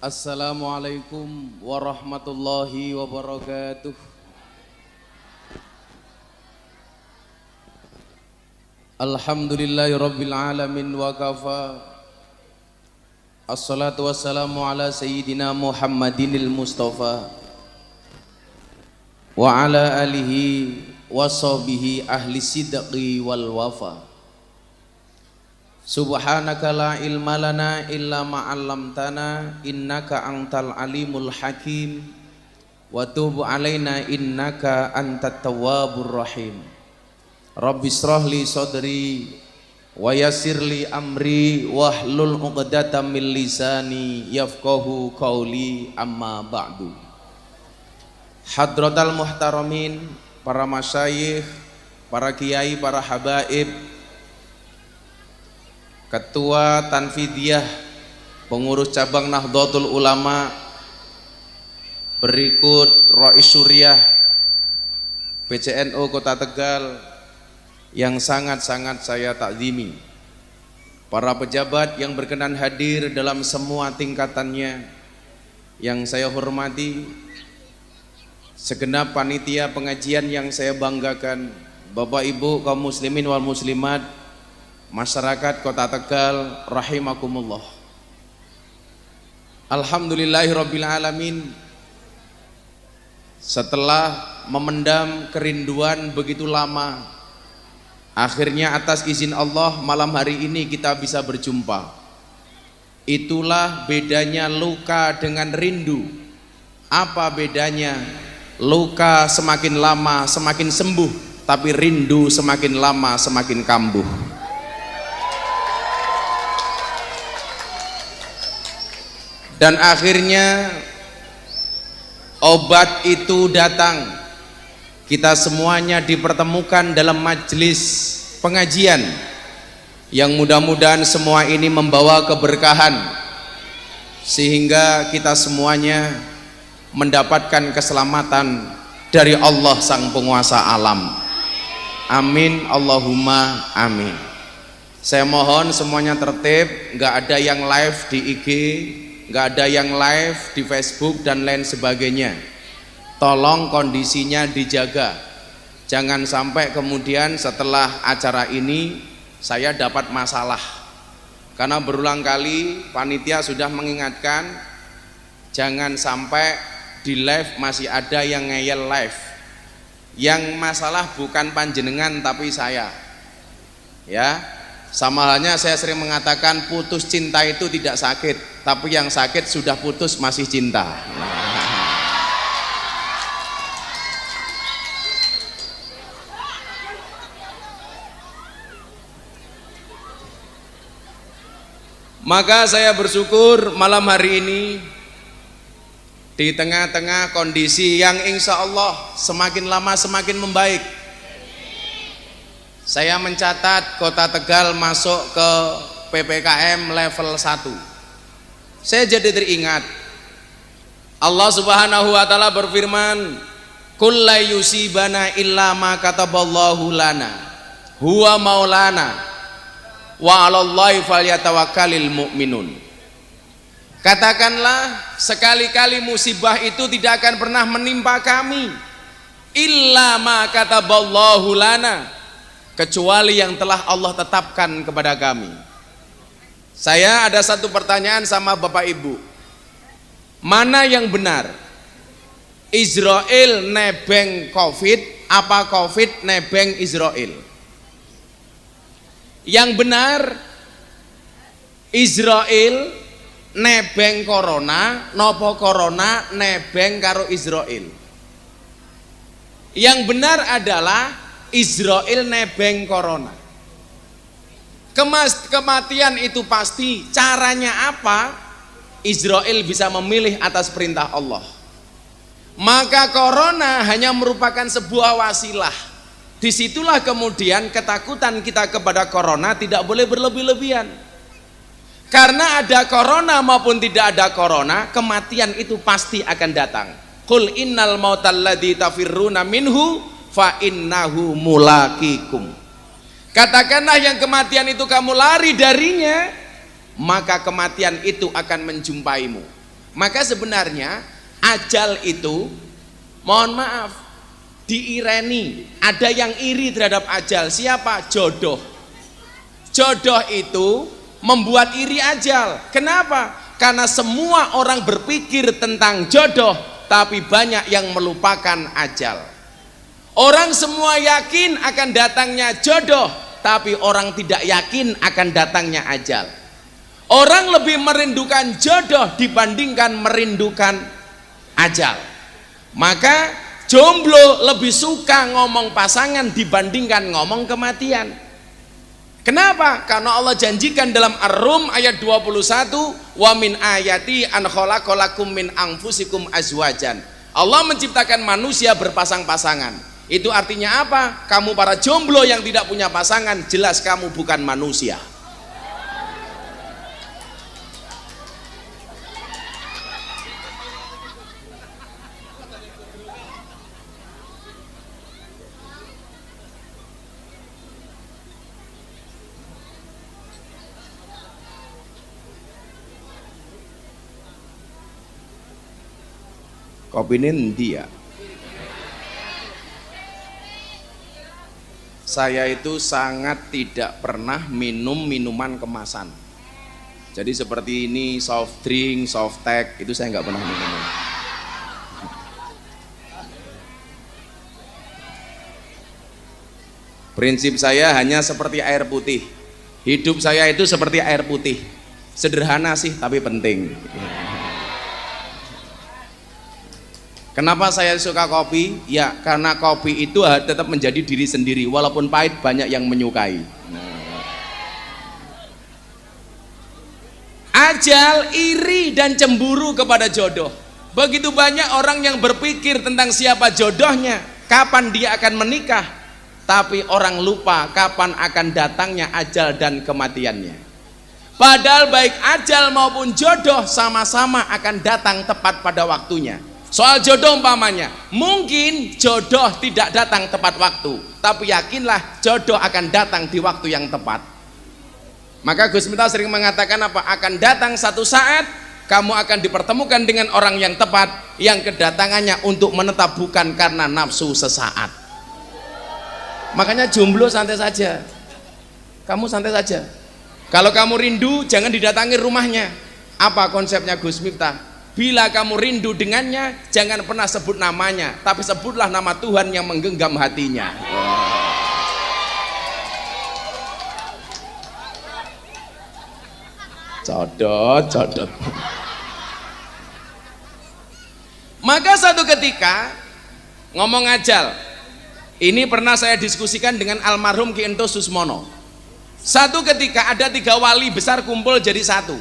Assalamualaikum warahmatullahi wabarakatuh. Alhamdulillahi rabbil alamin wa kafa. Assalatu wassalamu ala sayyidina Muhammadinil Mustafa wa ala alihi wa sahbihi ahli sidqi wal wafa. Subhanaka la ilma lana illa ma 'allamtana innaka antal alimul hakim wa tub alaina innaka antat tawwabur rahim. Rabbi shrah li sadri wa yassir li amri wahlul 'uqdatam min lisani yafqahu qawli amma ba'du. Hadratal muhtaramin, para masyayikh, para kiai, para habaib, Ketua Tanfidiyah, pengurus cabang Nahdlatul Ulama, berikut Rais Suriah PCNU Kota Tegal yang sangat-sangat saya takzimi, para pejabat yang berkenan hadir dalam semua tingkatannya yang saya hormati, segenap panitia pengajian yang saya banggakan, Bapak Ibu kaum muslimin wal muslimat, masyarakat Kota Tegal rahimakumullah. Alhamdulillahirabbil alamin. Setelah memendam kerinduan begitu lama, akhirnya atas izin Allah malam hari ini kita bisa berjumpa. Itulah bedanya luka dengan rindu. Apa bedanya? Luka semakin lama semakin sembuh, tapi rindu semakin lama semakin kambuh. Dan akhirnya obat itu datang. Kita semuanya dipertemukan dalam majelis pengajian yang mudah-mudahan semua ini membawa keberkahan sehingga kita semuanya mendapatkan keselamatan dari Allah Sang Penguasa Alam. Amin Allahumma amin. Saya mohon semuanya tertib, nggak ada yang live di IG, nggak ada yang live di Facebook dan lain sebagainya. Tolong kondisinya dijaga, jangan sampai kemudian setelah acara ini saya dapat masalah, karena berulang kali panitia sudah mengingatkan jangan sampai di live masih ada yang ngeyel live. Yang masalah bukan panjenengan tapi saya, ya. Sama halnya saya sering mengatakan putus cinta itu tidak sakit, tapi yang sakit sudah putus masih cinta. Maka saya bersyukur malam hari ini di tengah-tengah kondisi yang insya Allah semakin lama semakin membaik. Saya mencatat Kota Tegal masuk ke PPKM level 1. Saya jadi teringat Allah Subhanahu wa taala berfirman, "Qul la yusibana illa ma kataballahu lana huwa maulana wa 'alallahi falyatawakkalul mu'minun." Katakanlah, sekali-kali musibah itu tidak akan pernah menimpa kami illa ma kataballahu lana, kecuali yang telah Allah tetapkan kepada kami. Saya ada satu pertanyaan sama Bapak Ibu, mana yang benar? Israel nebeng Covid apa Covid nebeng Israel? Yang benar Israel nebeng corona, nopo corona nebeng karo Israel? Yang benar adalah Israel nebeng corona. Kematian itu pasti. Caranya apa? Israel bisa memilih atas perintah Allah. Maka corona hanya merupakan sebuah wasilah. Disitulah kemudian ketakutan kita kepada corona tidak boleh berlebih-lebihan. Karena ada corona maupun tidak ada corona, kematian itu pasti akan datang. Qul innal mautal ladzi tafirruna minhu fa innahu mulaqikum. Katakanlah yang kematian itu kamu lari darinya, maka kematian itu akan menjumpaimu. Maka sebenarnya ajal itu, mohon maaf, diireni. Ada yang iri terhadap ajal. Siapa? Jodoh. Jodoh itu membuat iri ajal. Kenapa? Karena semua orang berpikir tentang jodoh, tapi banyak yang melupakan ajal. Orang semua yakin akan datangnya jodoh, tapi orang tidak yakin akan datangnya ajal. Orang lebih merindukan jodoh dibandingkan merindukan ajal. Maka jomblo lebih suka ngomong pasangan dibandingkan ngomong kematian. Kenapa? Karena Allah janjikan dalam Ar-Rum ayat 21, wa min ayati an khalaqalakum min anfusikum azwajan. Allah menciptakan manusia berpasang-pasangan. Itu artinya apa? Kamu para jomblo yang tidak punya pasangan, jelas kamu bukan manusia. Kopi ini dia. Saya itu sangat tidak pernah minum minuman kemasan. Jadi seperti ini, soft drink, soft tech, itu saya nggak pernah minum. Prinsip saya hanya seperti air putih. Hidup saya itu seperti air putih. Sederhana sih, tapi penting. Kenapa saya suka kopi? Ya karena kopi itu tetap menjadi diri sendiri, walaupun pahit banyak yang menyukai. Ajal, iri dan cemburu kepada jodoh. Begitu banyak orang yang berpikir tentang siapa jodohnya, kapan dia akan menikah, tapi orang lupa kapan akan datangnya ajal dan kematiannya. Padahal baik ajal maupun jodoh sama-sama akan datang tepat pada waktunya. Soal jodoh umpamanya, mungkin jodoh tidak datang tepat waktu, tapi yakinlah jodoh akan datang di waktu yang tepat. Maka Gus Miftah sering mengatakan apa? Akan datang satu saat kamu akan dipertemukan dengan orang yang tepat, yang kedatangannya untuk menetap bukan karena nafsu sesaat. Makanya jomblo santai saja. Kamu santai saja. Kalau kamu rindu jangan didatangi rumahnya. Apa konsepnya Gus Miftah? Bila kamu rindu dengannya, jangan pernah sebut namanya, tapi sebutlah nama Tuhan yang menggenggam hatinya. Codot. Maka satu ketika ngomong ajal, ini pernah saya diskusikan dengan almarhum Ki Ento Susmono. Satu ketika ada 3 wali besar kumpul jadi satu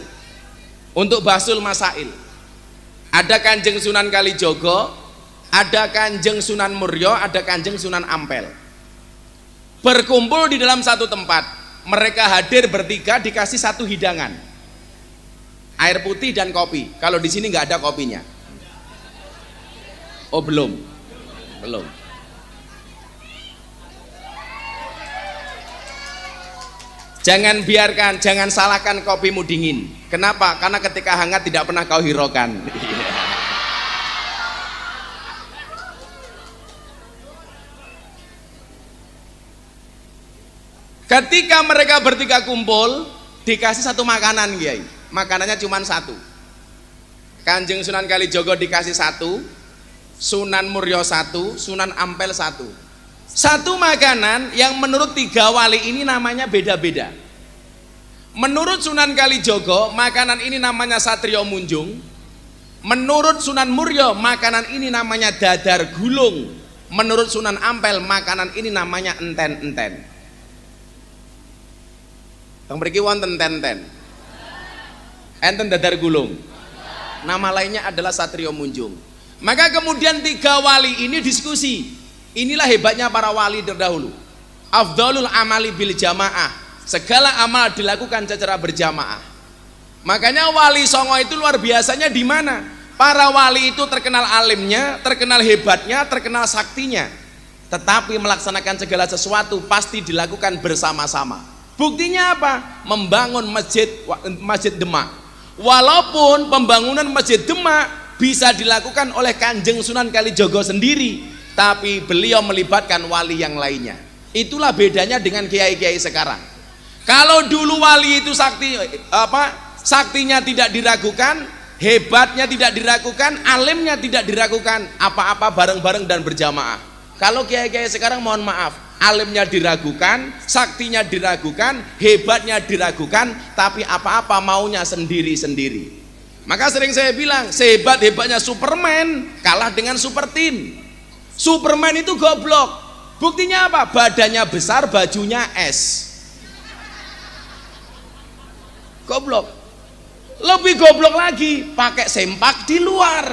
untuk basul masail. Ada Kanjeng Sunan Kalijogo, ada Kanjeng Sunan Muryo, ada Kanjeng Sunan Ampel. Berkumpul di dalam satu tempat. Mereka hadir bertiga dikasih satu hidangan. Air putih dan kopi. Kalau di sini nggak ada kopinya. Oh belum. Jangan salahkan kopimu dingin. Kenapa? Karena ketika hangat tidak pernah kau hiraukan. Ketika mereka bertiga kumpul, dikasih satu makanan, Kiai. Makanannya cuma satu. Kanjeng Sunan Kalijogo dikasih satu, Sunan Muryo satu, Sunan Ampel satu. Satu makanan yang menurut 3 wali ini namanya beda-beda. Menurut Sunan Kalijogo, makanan ini namanya Satrio Munjung. Menurut Sunan Muryo, makanan ini namanya dadar gulung. Menurut Sunan Ampel, makanan ini namanya enten-enten. Teng mriki wonten enten-enten. Enten dadar gulung. Nama lainnya adalah Satrio Munjung. Maka kemudian 3 wali ini diskusi. Inilah hebatnya para wali terdahulu. Afdhalul amali bil jamaah. Segala amal dilakukan secara berjamaah. Makanya wali songo itu luar biasanya di mana? Para wali itu terkenal alimnya, terkenal hebatnya, terkenal saktinya. Tetapi melaksanakan segala sesuatu pasti dilakukan bersama-sama. Buktinya apa? Membangun masjid Demak. Walaupun pembangunan Masjid Demak bisa dilakukan oleh Kanjeng Sunan Kalijogo sendiri, tapi beliau melibatkan wali yang lainnya. Itulah bedanya dengan kiai-kiai sekarang. Kalau dulu wali itu saktinya tidak diragukan, hebatnya tidak diragukan, alimnya tidak diragukan, apa-apa bareng-bareng dan berjamaah. Kalau kiai-kiai sekarang mohon maaf, alimnya diragukan, saktinya diragukan, hebatnya diragukan, tapi apa-apa maunya sendiri-sendiri. Maka sering saya bilang, sehebat-hebatnya Superman kalah dengan super team. Superman itu goblok. Buktinya apa? Badannya besar, bajunya es. Goblok. Lebih goblok lagi, pakai sempak di luar.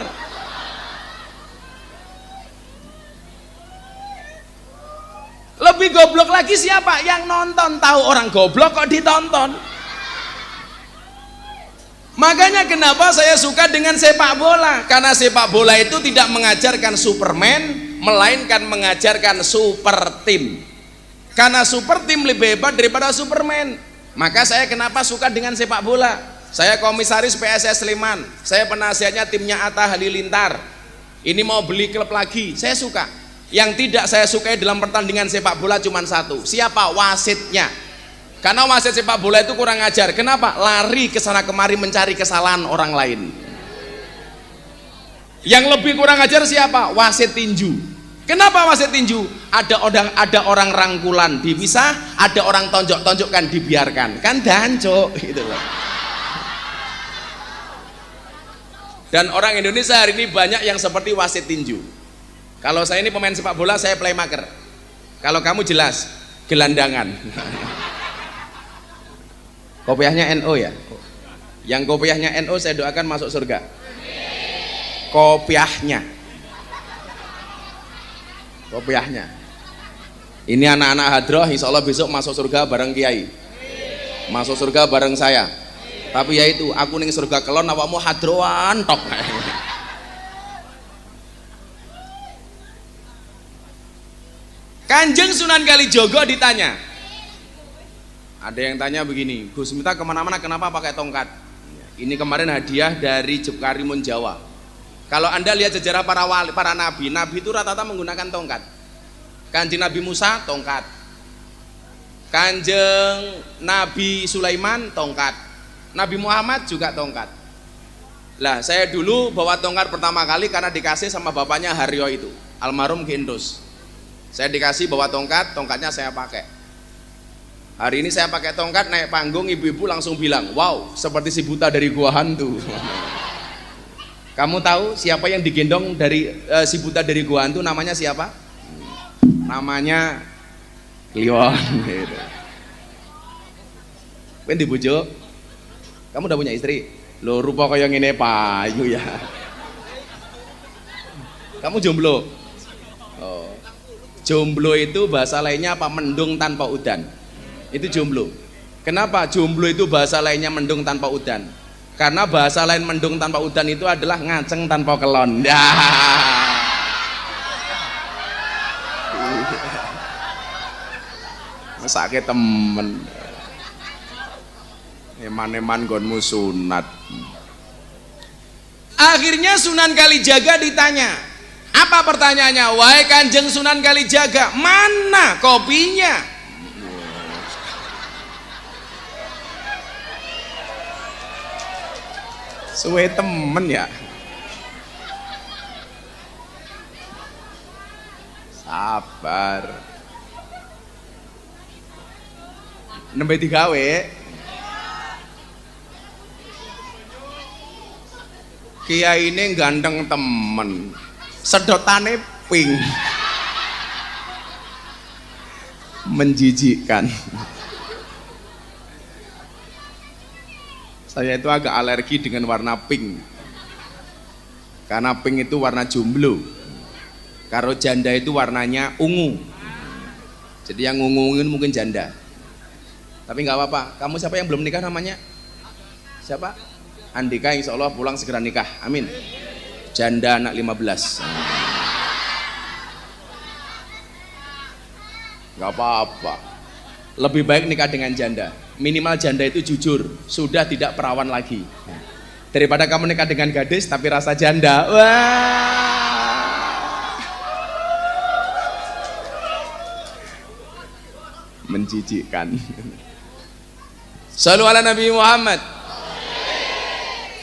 Lebih goblok lagi siapa? Yang nonton, tahu orang goblok kok ditonton. Makanya kenapa saya suka dengan sepak bola, karena sepak bola itu tidak mengajarkan Superman, melainkan mengajarkan super team. Karena super team lebih hebat daripada Superman. Maka saya kenapa suka dengan sepak bola. Saya komisaris PSS Sleman, saya penasihatnya timnya Atta Halilintar. Ini mau beli klub lagi, saya suka. Yang tidak saya sukai dalam pertandingan sepak bola cuma satu, siapa? Wasitnya. Karena wasit sepak bola itu kurang ajar. Kenapa? Lari ke sana kemari mencari kesalahan orang lain. Yang lebih kurang ajar siapa? Wasit tinju. Kenapa wasit tinju? Ada orang rangkulan dipisah, ada orang tonjok-tonjokkan dibiarkan. Kan dancok gitu loh. Dan orang Indonesia hari ini banyak yang seperti wasit tinju. Kalau saya ini pemain sepak bola, saya playmaker. Kalau kamu jelas gelandangan. Kopiahnya NO ya. Yang kopiahnya NO saya doakan masuk surga. Kopiahnya. Ini anak-anak hadroh, insya Allah besok masuk surga bareng kiai. Masuk surga bareng saya. Tapi ya itu, aku ning surga kelon, awakmu hadroan tok. Kanjeng Sunan Kalijogo ditanya, ada yang tanya begini, Gus Miftah kemana-mana kenapa pakai tongkat? Ini kemarin hadiah dari Jepkarimun Jawa. Kalau anda lihat sejarah para nabi itu rata-rata menggunakan tongkat. Kanjeng Nabi Musa tongkat, Kanjeng Nabi Sulaiman tongkat, Nabi Muhammad juga tongkat. Lah saya dulu bawa tongkat pertama kali karena dikasih sama bapaknya Haryo itu, almarhum Ki Indus. Saya dikasih bawa tongkat, tongkatnya saya pakai. Hari ini saya pakai tongkat naik panggung, ibu-ibu langsung bilang, wow, seperti si buta dari gua hantu. Kamu tahu siapa yang digendong dari si buta dari gua hantu? Namanya siapa? Namanya Kliwon. Kowe ndi bojo? Kamu udah punya istri? Loh, rupa kaya ngene payu ya. Kamu jomblo? Oh. Jomblo itu bahasa lainnya apa? Mendung tanpa udan. Itu jomblo. Kenapa jomblo itu bahasa lainnya mendung tanpa udan? Karena bahasa lain mendung tanpa udan itu adalah ngaceng tanpa kelon. Mesake temen. Eman-eman gonmu sunat. Akhirnya Sunan Kalijaga ditanya, apa pertanyaannya? Wahai Kanjeng Sunan Kalijaga, mana kopinya? Suwe temen ya. Sabar. Nembe digawe. Kiai ini ganteng temen, sedotane pink, menjijikkan. Saya itu agak alergi dengan warna pink, karena pink itu warna jomblo. Kalau janda itu warnanya ungu, jadi yang ungu-ungu mungkin janda. Tapi nggak apa-apa. Kamu siapa yang belum nikah namanya? Siapa? Andika, insya Allah pulang segera nikah, amin. Janda anak 15. Gak apa-apa, lebih baik nikah dengan janda. Minimal janda itu jujur, sudah tidak perawan lagi. daripada kamu nikah dengan gadis tapi rasa janda. Wah, menjijikkan. Shallu ala Nabi Muhammad.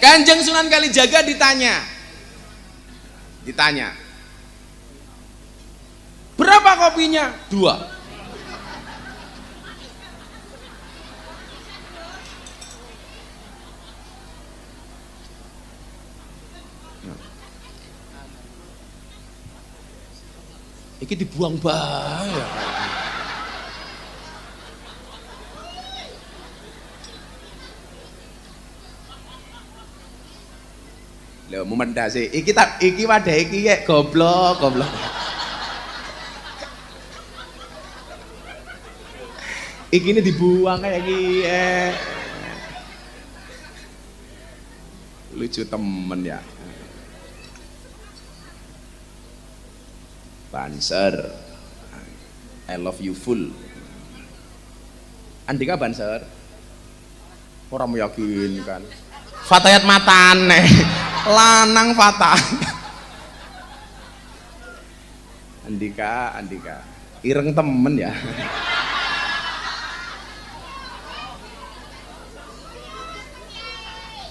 Kanjeng Sunan Kalijaga ditanya, berapa kopinya? 2. Iki dibuang bae. Lho mendase iki wadah iki kek goblok. Iki ini dibuang kayak gini. Lucu temen ya. Banser, I love you full. Andika Banser, orang meyakinkan. Fatayat matane, lanang fata. Andika, ireng temen ya.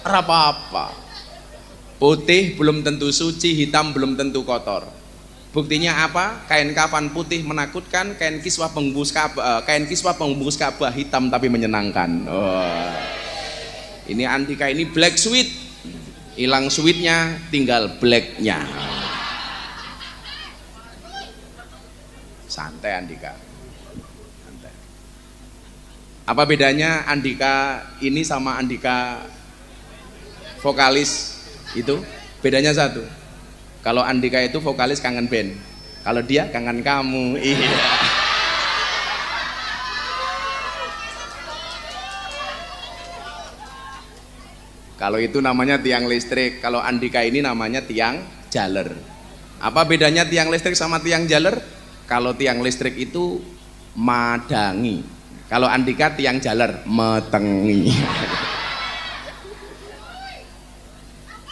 Apa-apa. Putih belum tentu suci, hitam belum tentu kotor. Buktinya apa? Kain kafan putih menakutkan, kain kiswah pembungkus Ka'bah hitam tapi menyenangkan. Oh. Ini Andika ini black sweet, hilang sweetnya, tinggal blacknya. Santai Andika, santai. Apa bedanya Andika ini sama Andika vokalis itu? Bedanya satu. Kalau Andika itu vokalis kangen band, kalau dia kangen kamu. Iya. Kalau itu namanya tiang listrik, kalau Andika ini namanya tiang jaler. Apa bedanya tiang listrik sama tiang jaler? Kalau tiang listrik itu madangi, kalau Andika tiang jaler metengi.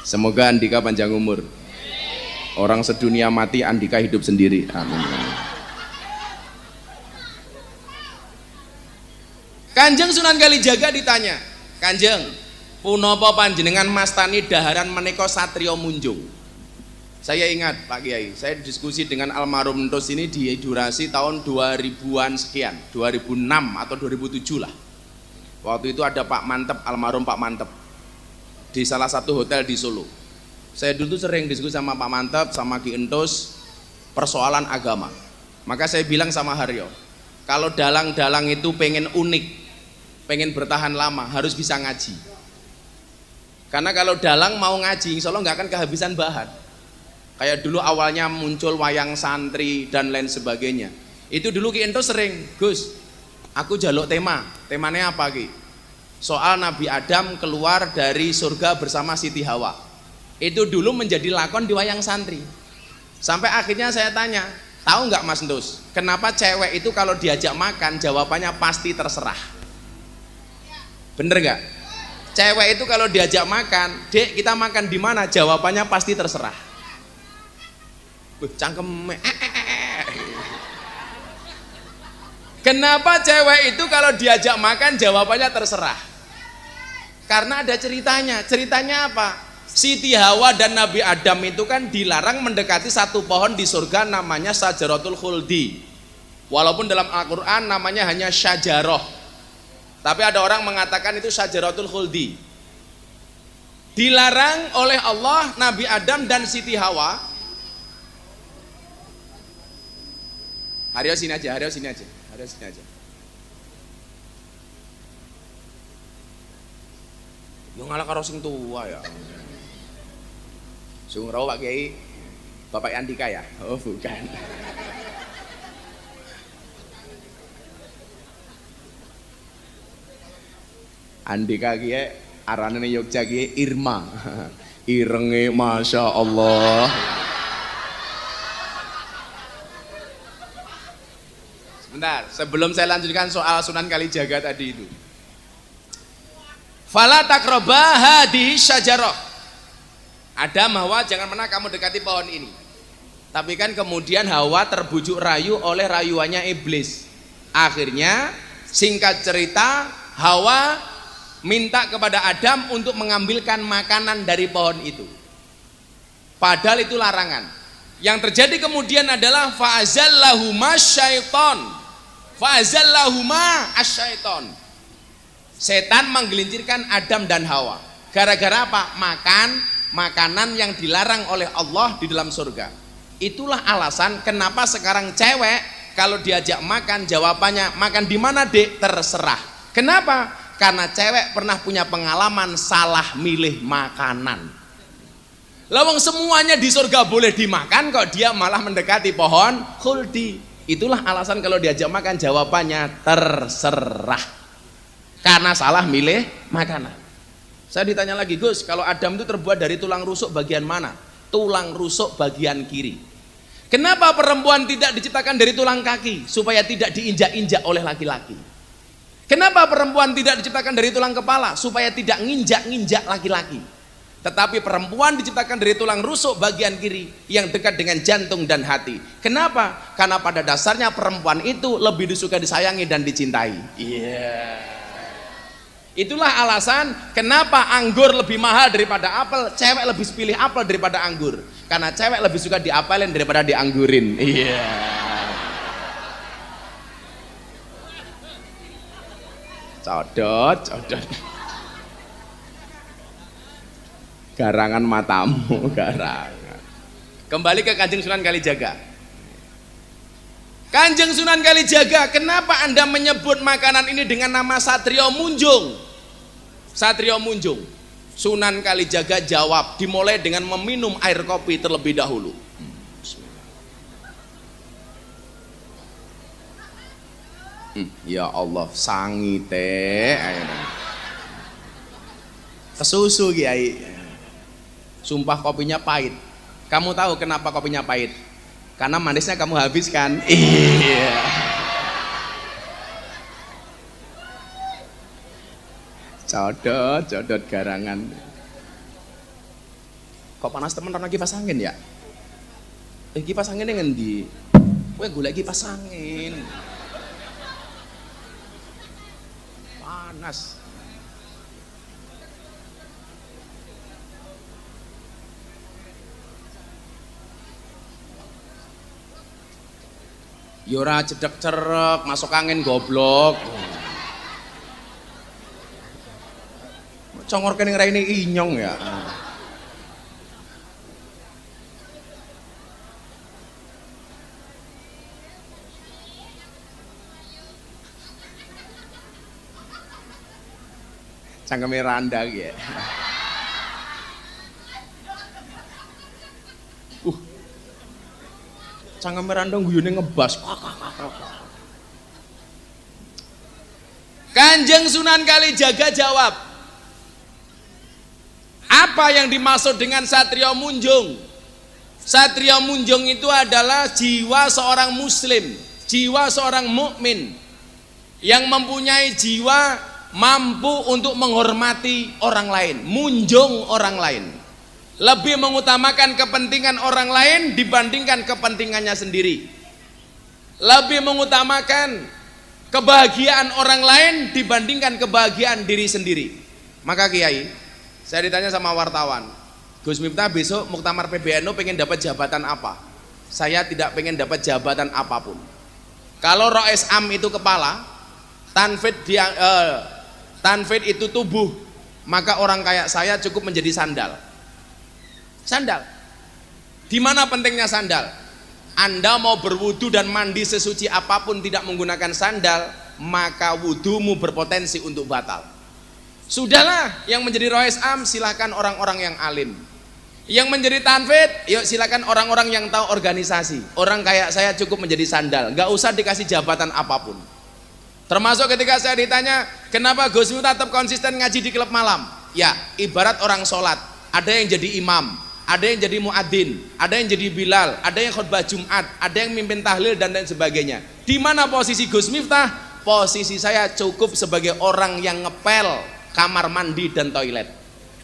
Semoga Andika panjang umur. Orang sedunia mati, Andika hidup sendiri. Amin. Kanjeng Sunan Kalijaga ditanya, Kanjeng, punapa panjenengan mastani daharan menika satrio munjung? Saya ingat Pak Kiai, saya diskusi dengan almarhum Entus ini di durasi tahun 2000-an sekian, 2006 atau 2007 lah. Waktu itu ada Pak Mantep, almarhum Pak Mantep, di salah satu hotel di Solo. Saya dulu sering diskusi sama Pak Mantep, sama Ki Entus, persoalan agama. Maka saya bilang sama Haryo, kalau dalang-dalang itu pengen unik, pengen bertahan lama, harus bisa ngaji. Karena kalau dalang mau ngaji, insya Allah nggak akan kehabisan bahan. Kayak dulu awalnya muncul wayang santri dan lain sebagainya. Itu dulu Ki Entus sering, Gus, aku jaluk temanya apa Ki? Soal Nabi Adam keluar dari surga bersama Siti Hawa. Itu dulu menjadi lakon di wayang santri. Sampai akhirnya saya tanya, tahu nggak Mas Entus, kenapa cewek itu kalau diajak makan jawabannya pasti terserah? Bener nggak? Cewek itu kalau diajak makan, Dek kita makan di mana? Jawabannya pasti terserah. Cangkem. Kenapa cewek itu kalau diajak makan jawabannya terserah? Karena ada ceritanya. Ceritanya apa? Siti Hawa dan Nabi Adam itu kan dilarang mendekati satu pohon di surga namanya Syajaratul Khuldi. Walaupun dalam Al-Quran namanya hanya syajaroh, tapi ada orang mengatakan itu Syajaratul Khuldi. Dilarang oleh Allah Nabi Adam dan Siti Hawa. Haryo sini aja. Yo ngalah karo sing tua ya. Sung raw Pak Kiai, Bapak Andika ya? Oh bukan. Andika Kiai, aranane Yogya Kiai Irma. Irenge Masya Allah. Sebentar, sebelum saya lanjutkan soal Sunan Kalijaga tadi itu. Fala taqraba hadhihi syajarah. Adam, Hawa, jangan pernah kamu dekati pohon ini. Tapi kan kemudian Hawa terbujuk rayu oleh rayuannya iblis. Akhirnya singkat cerita Hawa minta kepada Adam untuk mengambilkan makanan dari pohon itu. Padahal itu larangan. Yang terjadi kemudian adalah fa'azallahuma syaiton. Fa'azallahuma asyaiton. Setan menggelincirkan Adam dan Hawa. Gara-gara apa? Makan makanan yang dilarang oleh Allah di dalam surga. Itulah alasan kenapa sekarang cewek kalau diajak makan jawabannya makan di mana dek? Terserah. Kenapa? Karena cewek pernah punya pengalaman salah milih makanan. Lawang semuanya di surga boleh dimakan kok dia malah mendekati pohon khuldi. Itulah alasan kalau diajak makan jawabannya terserah. Karena salah milih makanan. Saya ditanya lagi, Gus, kalau Adam itu terbuat dari tulang rusuk bagian mana? Tulang rusuk bagian kiri. Kenapa perempuan tidak diciptakan dari tulang kaki? Supaya tidak diinjak-injak oleh laki-laki. Kenapa perempuan tidak diciptakan dari tulang kepala? Supaya tidak nginjak-nginjak laki-laki. Tetapi perempuan diciptakan dari tulang rusuk bagian kiri yang dekat dengan jantung dan hati. Kenapa? Karena pada dasarnya perempuan itu lebih disuka disayangi dan dicintai. Itulah alasan kenapa anggur lebih mahal daripada apel, cewek lebih pilih apel daripada anggur. Karena cewek lebih suka diapelin daripada dianggurin. Codot. Garangan matamu, garangan. Kembali ke Kanjeng Sunan Kalijaga. Kanjeng Sunan Kalijaga, kenapa Anda menyebut makanan ini dengan nama Satrio Munjung? Satrio Munjung. Sunan Kalijaga jawab, dimulai dengan meminum air kopi terlebih dahulu. Ya Allah, sangite. Kesusu Kiai. Sumpah kopinya pahit. Kamu tahu kenapa kopinya pahit? Karena manisnya kamu habiskan. Iya. Codot garangan. Kok panas temen lagi kipas angin ya? Kipas angin yang ngendi? Kowe golek kipas angin. Panas. Yora cedek cerek, masuk angin goblok. Congor kening raine inyong ya. Cangkeme randa ya. Cangkeme randa guyune ngebas. Kanjeng Sunan Kalijaga jawab, apa yang dimaksud dengan Satrio Munjung? Satrio Munjung itu adalah jiwa seorang muslim, jiwa seorang mukmin yang mempunyai jiwa mampu untuk menghormati orang lain, munjung orang lain, lebih mengutamakan kepentingan orang lain dibandingkan kepentingannya sendiri, lebih mengutamakan kebahagiaan orang lain dibandingkan kebahagiaan diri sendiri. Maka Kiai, saya ditanya sama wartawan, Gus Miftah besok Muktamar PBNU pengen dapat jabatan apa? Saya tidak pengen dapat jabatan apapun. Kalau Rois Am itu kepala, Tanfid itu tubuh, maka orang kayak saya cukup menjadi sandal. Sandal. Di mana pentingnya sandal? Anda mau berwudu dan mandi sesuci apapun tidak menggunakan sandal, maka wudumu berpotensi untuk batal. Sudahlah, yang menjadi Rois Am silakan orang-orang yang alim. Yang menjadi Tanfid, yuk silakan orang-orang yang tahu organisasi. Orang kayak saya cukup menjadi sandal, nggak usah dikasih jabatan apapun. Termasuk ketika saya ditanya, kenapa Gus Miftah tetap konsisten ngaji di klub malam? Ya, ibarat orang sholat, ada yang jadi imam, ada yang jadi muadzin, ada yang jadi Bilal, ada yang khutbah Jumat, ada yang mimpin tahlil dan lain sebagainya. Di mana posisi Gus Miftah? Posisi saya cukup sebagai orang yang ngepel kamar mandi dan toilet.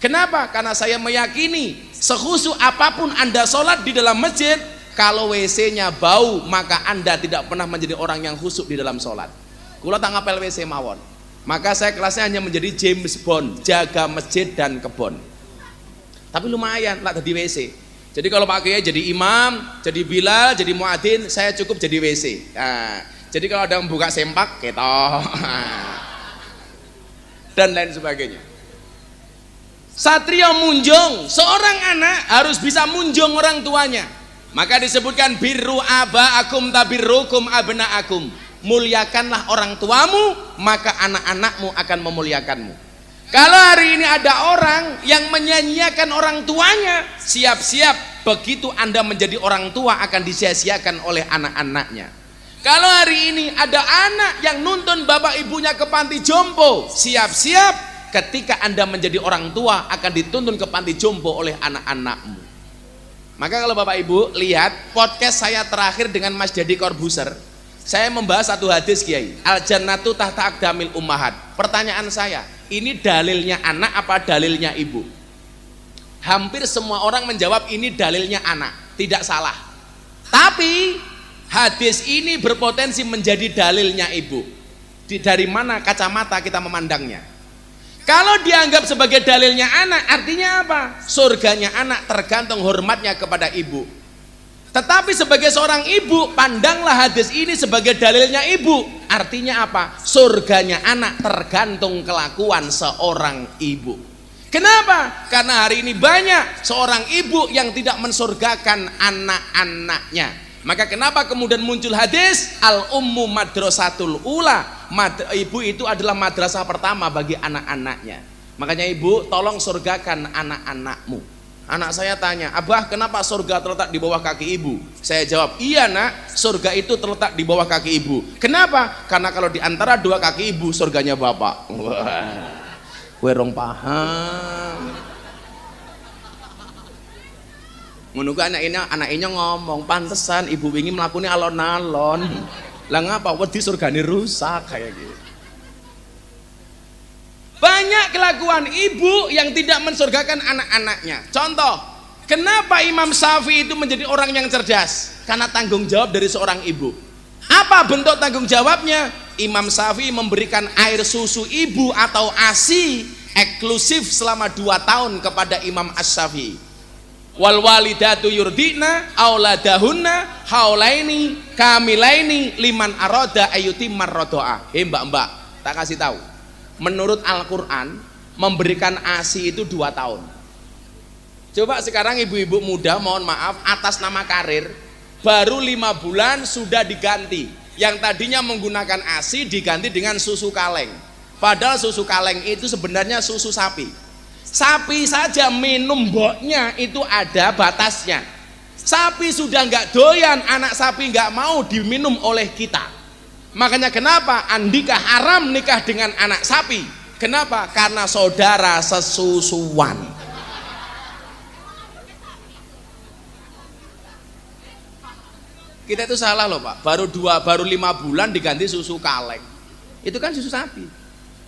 Kenapa? Karena saya meyakini sekhusyuk apapun Anda sholat di dalam masjid, kalau WC-nya bau, maka Anda tidak pernah menjadi orang yang khusyuk di dalam sholat. Kula tak ngapel WC mawon. Maka saya kelasnya hanya menjadi James Bond, jaga masjid dan kebon. Tapi lumayan lah di WC. Jadi kalau Pak Kiai jadi imam, jadi Bilal, jadi muadzin, saya cukup jadi WC. Nah, jadi kalau ada yang buka sempak, ketok. Dan lain sebagainya. Satria munjung, seorang anak harus bisa munjung orang tuanya. Maka disebutkan birru abaakum tabirrukum abnaakum. Muliakanlah orang tuamu, maka anak-anakmu akan memuliakanmu. Kalau hari ini ada orang yang menyanyiakan orang tuanya, siap-siap begitu Anda menjadi orang tua akan disia-siakan oleh anak-anaknya. Kalau hari ini ada anak yang nuntun bapak ibunya ke panti jompo, siap-siap ketika Anda menjadi orang tua akan dituntun ke panti jompo oleh anak-anakmu. Maka kalau Bapak Ibu lihat podcast saya terakhir dengan Mas Dedi Corbuzier, saya membahas satu hadis Kiai, al jannatu tahta aqdamil ummahat. Pertanyaan saya, ini dalilnya anak apa dalilnya ibu? Hampir semua orang menjawab ini dalilnya anak, tidak salah. Tapi hadis ini berpotensi menjadi dalilnya ibu. Dari mana kacamata kita memandangnya? Kalau dianggap sebagai dalilnya anak, artinya apa? Surganya anak tergantung hormatnya kepada ibu. Tetapi sebagai seorang ibu, pandanglah hadis ini sebagai dalilnya ibu. Artinya apa? Surganya anak tergantung kelakuan seorang ibu. Kenapa? Karena hari ini banyak seorang ibu yang tidak mensurgakan anak-anaknya. Maka kenapa kemudian muncul hadis al-ummu madrasatul ula, ibu itu adalah madrasah pertama bagi anak-anaknya. Makanya ibu tolong surgakan anak-anakmu. Anak saya tanya, Abah kenapa surga terletak di bawah kaki ibu? Saya jawab, iya nak, surga itu terletak di bawah kaki ibu. Kenapa? Karena kalau di antara dua kaki ibu surganya bapak. Wah, gue rong paham. Menunggu anak-anaknya ngomong, pantesan ibu wingi melakukannya alon-alon. Lah ngapa? Wedi surgane rusak kayak gitu. Banyak kelakuan ibu yang tidak mensurgakan anak-anaknya. Contoh, kenapa Imam Syafi'i itu menjadi orang yang cerdas? Karena tanggung jawab dari seorang ibu. Apa bentuk tanggung jawabnya? Imam Syafi'i memberikan air susu ibu atau ASI eksklusif selama 2 tahun kepada Imam Asy-Syafi'i. Wal walidatu yurdina auladahunna haulaini kamilaini liman aroda ayutimar rodoa. Mbak-mbak, tak kasih tahu. Menurut Al-Quran memberikan ASI itu 2 tahun. Coba sekarang ibu-ibu muda, mohon maaf, atas nama karir baru 5 bulan sudah diganti. Yang tadinya menggunakan ASI diganti dengan susu kaleng. Padahal susu kaleng itu sebenarnya susu sapi. Sapi saja minum mboknya itu ada batasnya. Sapi sudah nggak doyan, anak sapi nggak mau diminum oleh kita. Makanya kenapa Andika haram nikah dengan anak sapi? Kenapa? Karena saudara sesusuan. Kita itu salah loh Pak. Baru 5 bulan diganti susu kaleng. Itu kan susu sapi.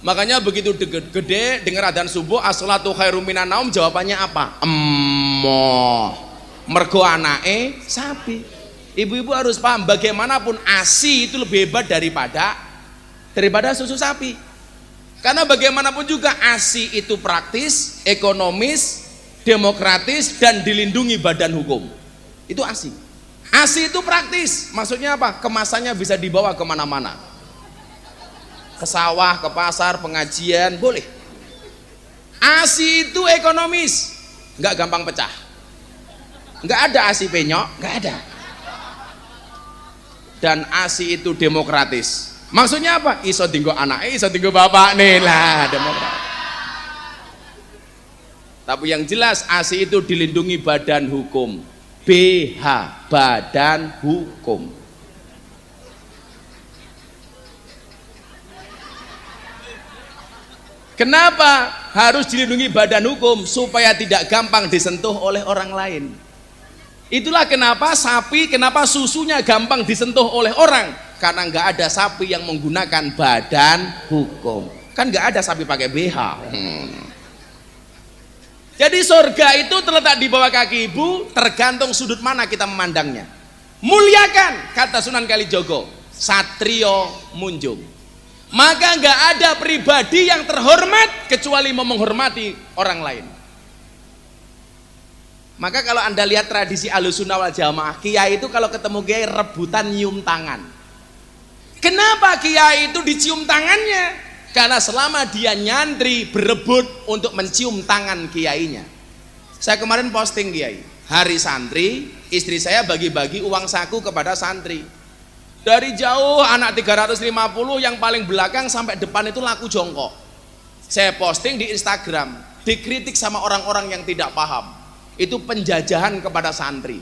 Makanya begitu gede dengar adzan subuh as-shalatu khairum minan naum, jawabannya apa? Emoh. Mergo anake sapi. Ibu-ibu harus paham bagaimanapun ASI itu lebih hebat daripada susu sapi. Karena bagaimanapun juga ASI itu praktis, ekonomis, demokratis dan dilindungi badan hukum. Itu ASI. ASI itu praktis. Maksudnya apa? Kemasannya bisa dibawa kemana-mana. Ke sawah, ke pasar, pengajian, boleh. ASI itu ekonomis, nggak gampang pecah. Nggak ada ASI penyok, nggak ada. Dan ASI itu demokratis. Maksudnya apa? Iso tinggal anak, iso tinggal bapak nih lah, demokratis. Tapi yang jelas ASI itu dilindungi badan hukum. BH, badan hukum. Kenapa harus dilindungi badan hukum? Supaya tidak gampang disentuh oleh orang lain. Itulah kenapa susunya gampang disentuh oleh orang. Karena nggak ada sapi yang menggunakan badan hukum. Kan nggak ada sapi pakai BH. Jadi surga itu terletak di bawah kaki ibu, tergantung sudut mana kita memandangnya. Muliakan, kata Sunan Kalijogo, satrio munjung. Maka nggak ada pribadi yang terhormat kecuali mau menghormati orang lain. Maka kalau anda lihat tradisi Ahlussunnah wal Jamaah, kiai itu kalau ketemu kiai rebutan nyium tangan. Kenapa kiai itu dicium tangannya? Karena selama dia nyantri berebut untuk mencium tangan kiainya. Saya kemarin posting kiai, hari santri, istri saya bagi-bagi uang saku kepada santri. Dari jauh anak 350 yang paling belakang sampai depan itu laku jongkok. Saya posting di Instagram, dikritik sama orang-orang yang tidak paham. Itu penjajahan kepada santri.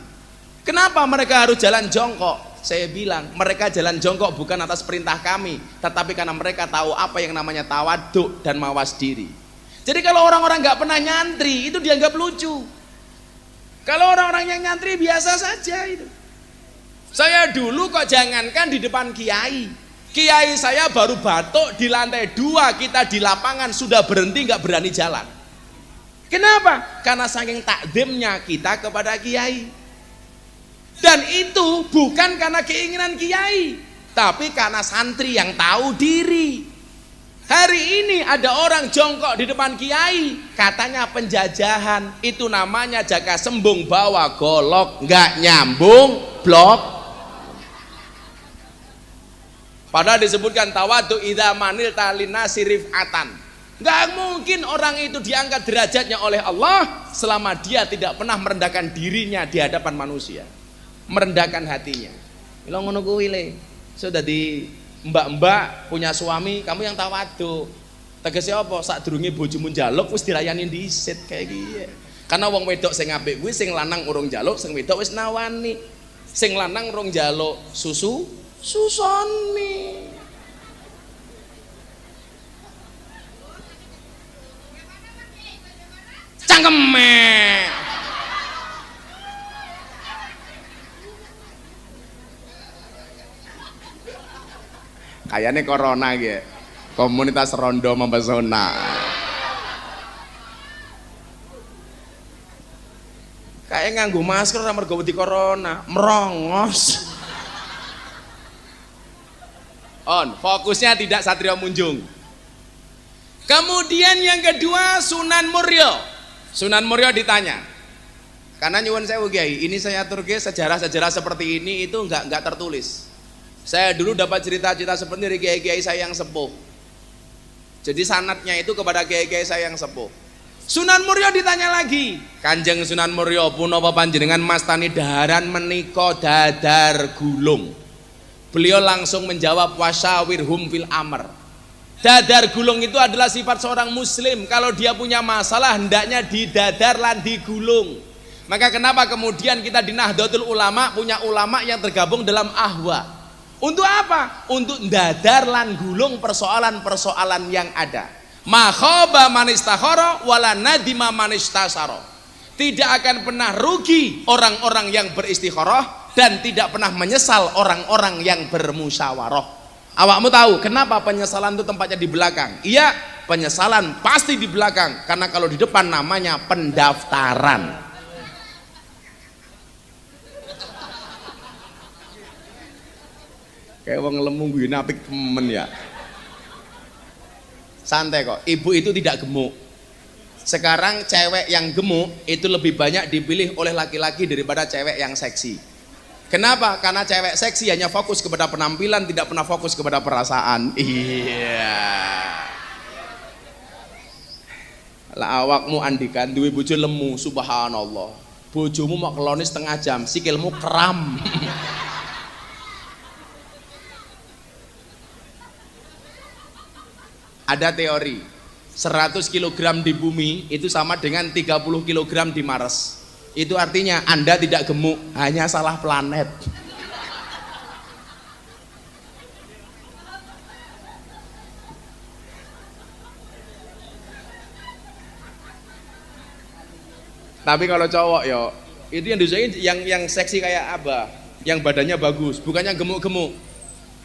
Kenapa mereka harus jalan jongkok? Saya bilang, mereka jalan jongkok bukan atas perintah kami, tetapi karena mereka tahu apa yang namanya tawaduk dan mawas diri. Jadi kalau orang-orang nggak pernah nyantri, itu dianggap lucu. Kalau orang-orang yang nyantri biasa saja itu. Saya dulu kok jangankan di depan kiai. Kiai saya baru batuk di lantai 2, kita di lapangan sudah berhenti, nggak berani jalan. Kenapa? Karena saking takdimnya kita kepada kiai. Dan itu bukan karena keinginan kiai, tapi karena santri yang tahu diri. Hari ini ada orang jongkok di depan kiai, katanya penjajahan. Itu namanya jaga sembung bawa golok, nggak nyambung blok. Padahal disebutkan tawadu idza manil talina sirif atan. Nggak mungkin orang itu diangkat derajatnya oleh Allah selama dia tidak pernah merendahkan dirinya di hadapan manusia, merendahkan hatinya. Kalau ngono kuwi le, sudah di mbak-mbak punya suami, kamu yang tawadhu. Tegese apa? Sadurunge bojomu njaluk wis dirayani dhisit kayak gitu. Karena wong wedok sing apik kuwi sing lanang urung njaluk, sing wedok wis nawani. Sing lanang urung njaluk susu, susoni. Cangkeme. Kayaknya corona gitu, komunitas rondo mempesona. Kayak nganggo masker sama mergo wedi corona, merongos. On, fokusnya tidak satrio munjung. Kemudian yang kedua Sunan Muria. Sunan Muria ditanya, karena nyuwun sewu Kiai, ini saya atur sejarah-sejarah seperti ini itu nggak tertulis. Saya dulu dapat cerita-cerita seperti dari kiai-kiai saya yang sepuh. Jadi sanadnya itu kepada kiai-kiai saya yang sepuh. Sunan Muria ditanya lagi, Kanjeng Sunan Muria punapa panjenengan mastani daharan menika dadar gulung. Beliau langsung menjawab wasyawirhum fil amr. Dadar gulung itu adalah sifat seorang muslim. Kalau dia punya masalah hendaknya didadar lan digulung. Maka kenapa kemudian kita di Nahdlatul Ulama punya ulama yang tergabung dalam ahwa? Untuk apa? Untuk dadar lan gulung persoalan-persoalan yang ada. Ma khaba man istakhara wala nadima man istasara. Tidak akan pernah rugi orang-orang yang beristikharah dan tidak pernah menyesal orang-orang yang bermusyawarah. Awakmu tahu kenapa penyesalan itu tempatnya di belakang? Iya, penyesalan pasti di belakang, karena kalau di depan namanya pendaftaran. Kayak wong lemu gue napik temen ya. Santai kok, ibu itu tidak gemuk. Sekarang cewek yang gemuk itu lebih banyak dipilih oleh laki-laki daripada cewek yang seksi. Kenapa? Karena cewek seksi hanya fokus kepada penampilan, tidak pernah fokus kepada perasaan. Iya. Lah awakmu andikan duwe bojo lemu, subhanallah. Bojomu mau keloni setengah jam, sikilmu kram. Ada teori 100 kg di bumi itu sama dengan 30 kg di Mars. Itu artinya Anda tidak gemuk, hanya salah planet. Tapi kalau cowok yo, itu yang disukai yang seksi kayak apa? Yang badannya bagus, bukannya gemuk-gemuk.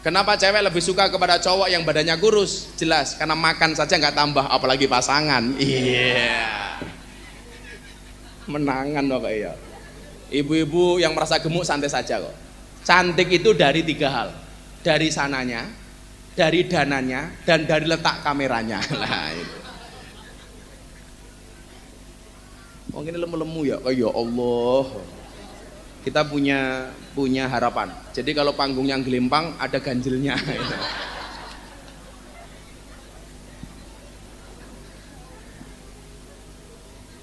Kenapa cewek lebih suka kepada cowok yang badannya kurus? Jelas, karena makan saja nggak tambah, apalagi pasangan. Iya. Menangan kok ya. Ibu-ibu yang merasa gemuk santai saja kok. Cantik itu dari 3 hal. Dari sananya, dari dananya, dan dari letak kameranya. Nah, itu. Mungkin lemu-lemu ya. Oh ya Allah. Kita punya harapan. Jadi kalau panggung yang gelimpang ada ganjilnya.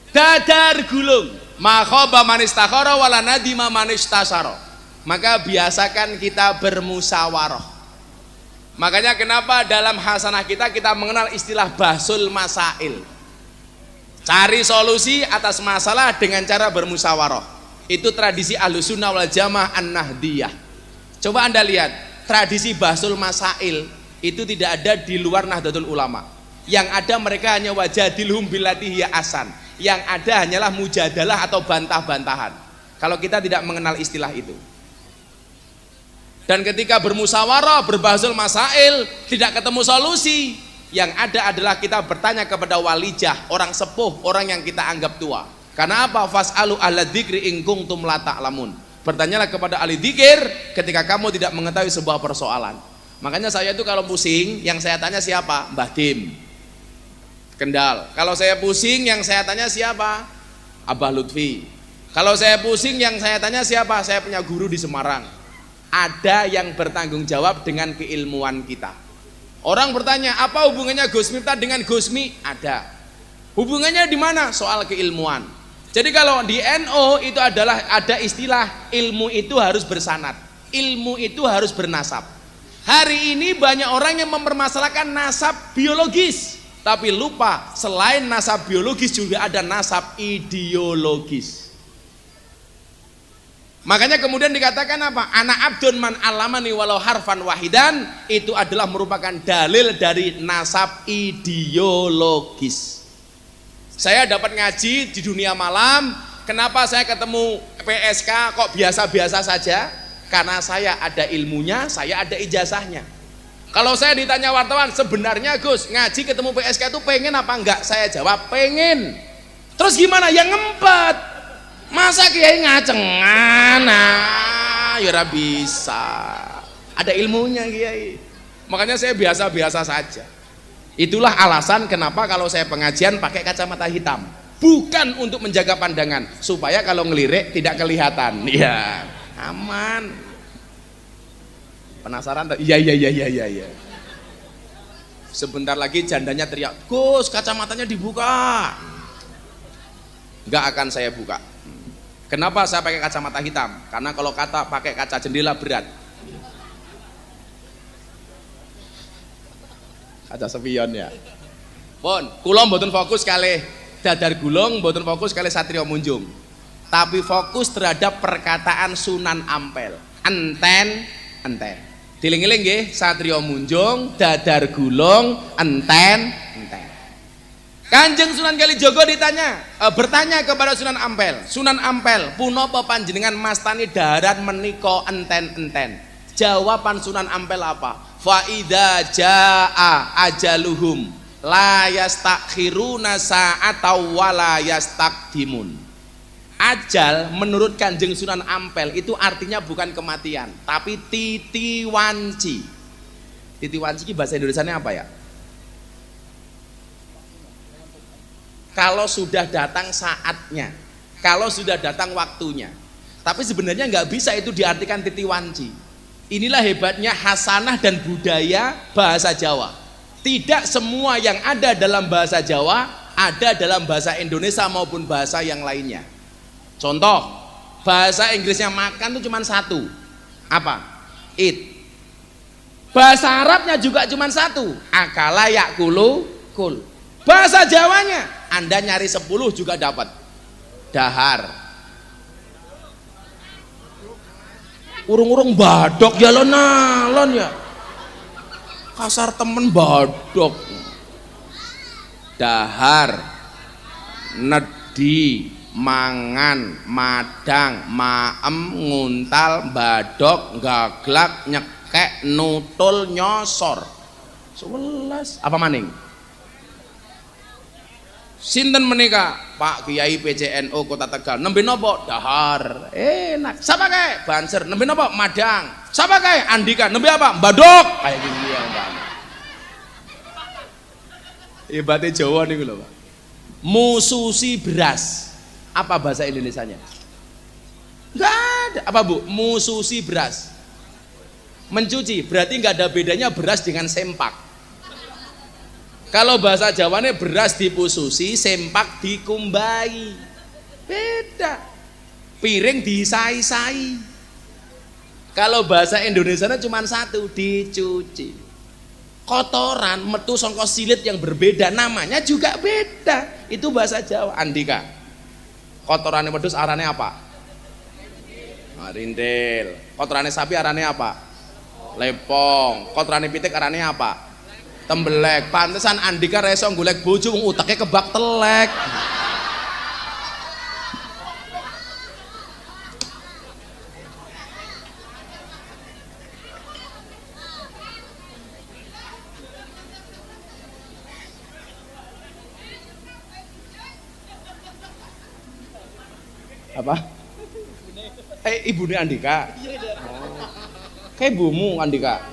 Dadar gulung, makhoba manistakhara wala nadima manistasara. Maka biasakan kita bermusyawarah. Makanya kenapa dalam hasanah kita mengenal istilah bahsul masail. Cari solusi atas masalah dengan cara bermusyawarah. Itu tradisi Ahlussunnah wal Jamaah An-Nahdiyah. Coba Anda lihat, tradisi bahsul masail itu tidak ada di luar Nahdlatul Ulama. Yang ada mereka hanya wajadilhum billati hiya asan. Yang ada hanyalah mujadalah atau bantah-bantahan. Kalau kita tidak mengenal istilah itu. Dan ketika bermusyawarah, berbahsul masail, tidak ketemu solusi. Yang ada adalah kita bertanya kepada walijah, orang sepuh, orang yang kita anggap tua. Karena apa? Fas'alu ahla dzikri in kuntum la ta'lamun. Bertanyalah kepada ahli dzikir ketika kamu tidak mengetahui sebuah persoalan. Makanya saya itu kalau pusing, yang saya tanya siapa? Mbah Dim, Kendal. Kalau saya pusing, yang saya tanya siapa? Abah Lutfi. Kalau saya pusing, yang saya tanya siapa? Saya punya guru di Semarang. Ada yang bertanggung jawab dengan keilmuan kita. Orang bertanya, apa hubungannya Gus Miftah dengan Gusmi? Ada. Hubungannya di mana? Soal keilmuan. Jadi kalau di NU itu adalah ada istilah ilmu itu harus bersanad, ilmu itu harus bernasab. Hari ini banyak orang yang mempermasalahkan nasab biologis, tapi lupa selain nasab biologis juga ada nasab ideologis. Makanya kemudian dikatakan apa? Ana abdun man alamani walau harfan wahidan, itu adalah merupakan dalil dari nasab ideologis. Saya dapat ngaji di dunia malam. Kenapa saya ketemu PSK kok biasa-biasa saja? Karena saya ada ilmunya, saya ada ijazahnya. Kalau saya ditanya wartawan, sebenarnya Gus ngaji ketemu PSK itu pengen apa enggak? Saya jawab pengen. Terus gimana? Yang ngempet. Masa kiai ngacengan? Nah, ya ora bisa. Ada ilmunya kiai. Makanya saya biasa-biasa saja. Itulah alasan kenapa kalau saya pengajian pakai kacamata hitam, bukan untuk menjaga pandangan, supaya kalau ngelirik tidak kelihatan. Iya, aman. Penasaran? Iya. Sebentar lagi jandanya teriak, Gus kacamatanya dibuka. Nggak akan saya buka. Kenapa saya pakai kacamata hitam? Karena kalau kata pakai kaca jendela berat. Kaca spion ya. Pun, kula mboten fokus kalih dadar gulung, mboten fokus kalih Satrio Munjung. Tapi fokus terhadap perkataan Sunan Ampel. Enten. Diling-iling nggih, Satrio Munjung, dadar gulung, enten. Kanjeng Sunan Kalijogo bertanya kepada Sunan Ampel. Sunan Ampel, punapa panjenengan mastani daharan menika enten-enten? Jawaban Sunan Ampel apa? Fa idza jaa ajaluhum la yastakhiruna sa'atan wa la yastaqdimun. Ajal menurut Kanjeng Sunan Ampel itu artinya bukan kematian, tapi titiwanci. Titiwanci ini bahasa Indonesianya apa ya? Kalau sudah datang saatnya, kalau sudah datang waktunya. Tapi sebenarnya nggak bisa itu diartikan titiwanci. Inilah hebatnya hasanah dan budaya bahasa Jawa. Tidak semua yang ada dalam bahasa Jawa ada dalam bahasa Indonesia maupun bahasa yang lainnya. Contoh, bahasa Inggrisnya makan itu cuma satu. Apa? Eat. Bahasa Arabnya juga cuma satu. Akala yakulu kul. Bahasa Jawanya Anda nyari 10 juga dapat. Dahar. Urung-urung badok ya lo nalon ya. Kasar temen badok. Dahar, nedi, mangan, madang, maem, nguntal, badok, gaglak, nyek kek nutul nyosor 11 apa maning sinten menika Pak Kiai PCNU Kota Tegal nembe napa dahar enak sapa kae Banser nembe napa Madang sapa kae Andika nembe apa Mbadok kayak gini ya Mbak hebatnya Jawa niku lho Pak mususi beras apa bahasa Indonesianya enggak ada apa Bu mususi beras mencuci berarti enggak ada bedanya beras dengan sempak. Kalau bahasa Jawane beras dipususi, sempak dikumbai. Beda. Piring disai-sai. Kalau bahasa Indonesianya cuma satu, dicuci. Kotoran metu songko silit yang berbeda, namanya juga beda. Itu bahasa Jawa. Andika. Kotorannya wedhus arane apa? Rindil. Kotorannya sapi arane apa? Lepong. Kotorannya pitik arane apa? Tembelek. Pantesan Andika reso golek bojo wong uteke kebak telek. Apa? Ibune Andika. Oh. Kayak ibumu Andika.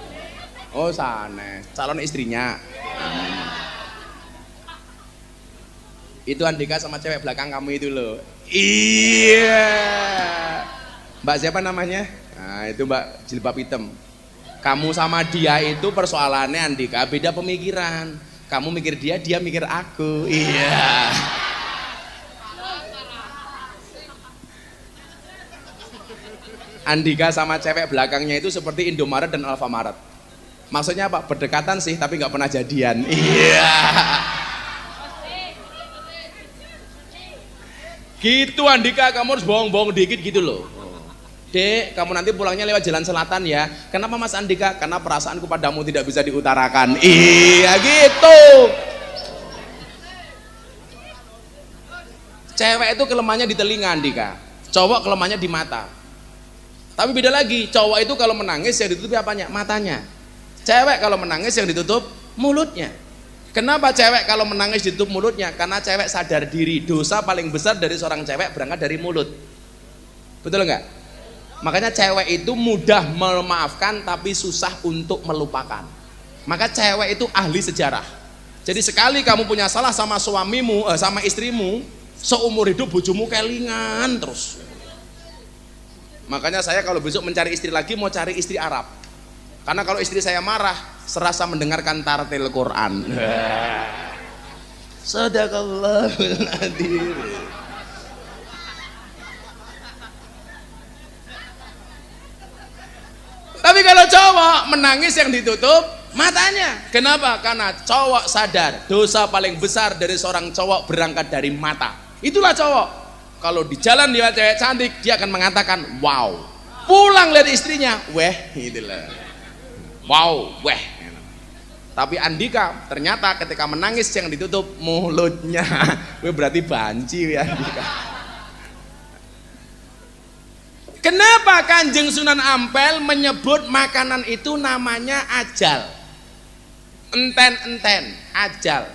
Oh sana, calon istrinya. Itu Andika sama cewek belakang kamu itu loh. Iya. Mbak siapa namanya? Nah itu Mbak jilbab hitam. Kamu sama dia itu persoalannya Andika beda pemikiran. Kamu mikir dia, dia mikir aku. Iya. Andika sama cewek belakangnya itu seperti Indomaret dan Alfamaret. Maksudnya apa? Berdekatan sih, tapi nggak pernah jadian. Iya. Gitu Andika, kamu harus bohong-bohong dikit gitu loh. Dek, kamu nanti pulangnya lewat jalan selatan ya. Kenapa Mas Andika? Karena perasaanku padamu tidak bisa diutarakan. Iya gitu. Cewek itu kelemahannya di telinga Andika. Cowok kelemahannya di mata. Tapi beda lagi, cowok itu kalau menangis yang ditutupi apanya? Matanya. Cewek kalau menangis yang ditutup mulutnya. Kenapa cewek kalau menangis ditutup mulutnya? Karena cewek sadar diri. Dosa paling besar dari seorang cewek berangkat dari mulut. Betul enggak? Makanya cewek itu mudah memaafkan tapi susah untuk melupakan. Maka cewek itu ahli sejarah. Jadi sekali kamu punya salah sama suamimu, sama istrimu, seumur hidup bojomu kelingan terus. Makanya saya kalau besok mencari istri lagi mau cari istri Arab. Karena kalau istri saya marah, serasa mendengarkan tartil Quran. Sadaqallahul adzim. Tapi kalau cowok menangis yang ditutup matanya. Kenapa? Karena cowok sadar dosa paling besar dari seorang cowok berangkat dari mata. Itulah cowok. Kalau di jalan dia cewek cantik, dia akan mengatakan wow. Pulang lihat istrinya, weh, itulah. Wow, weh. Tapi Andika ternyata ketika menangis yang ditutup mulutnya. Weh berarti banci ya Andika. Kenapa Kanjeng Sunan Ampel menyebut makanan itu namanya ajal? Enten-enten, ajal.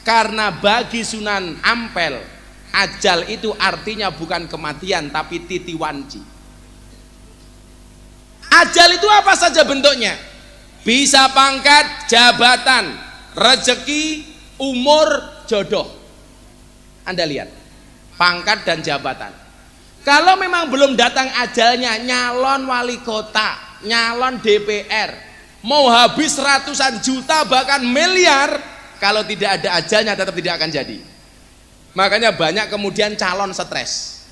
Karena bagi Sunan Ampel, ajal itu artinya bukan kematian tapi titiwanci. Ajal itu apa saja bentuknya? Bisa pangkat, jabatan, rezeki, umur, jodoh. Anda lihat, pangkat dan jabatan. Kalau memang belum datang ajalnya, nyalon wali kota, nyalon DPR, mau habis ratusan juta bahkan miliar, kalau tidak ada ajalnya tetap tidak akan jadi. Makanya banyak kemudian calon stres.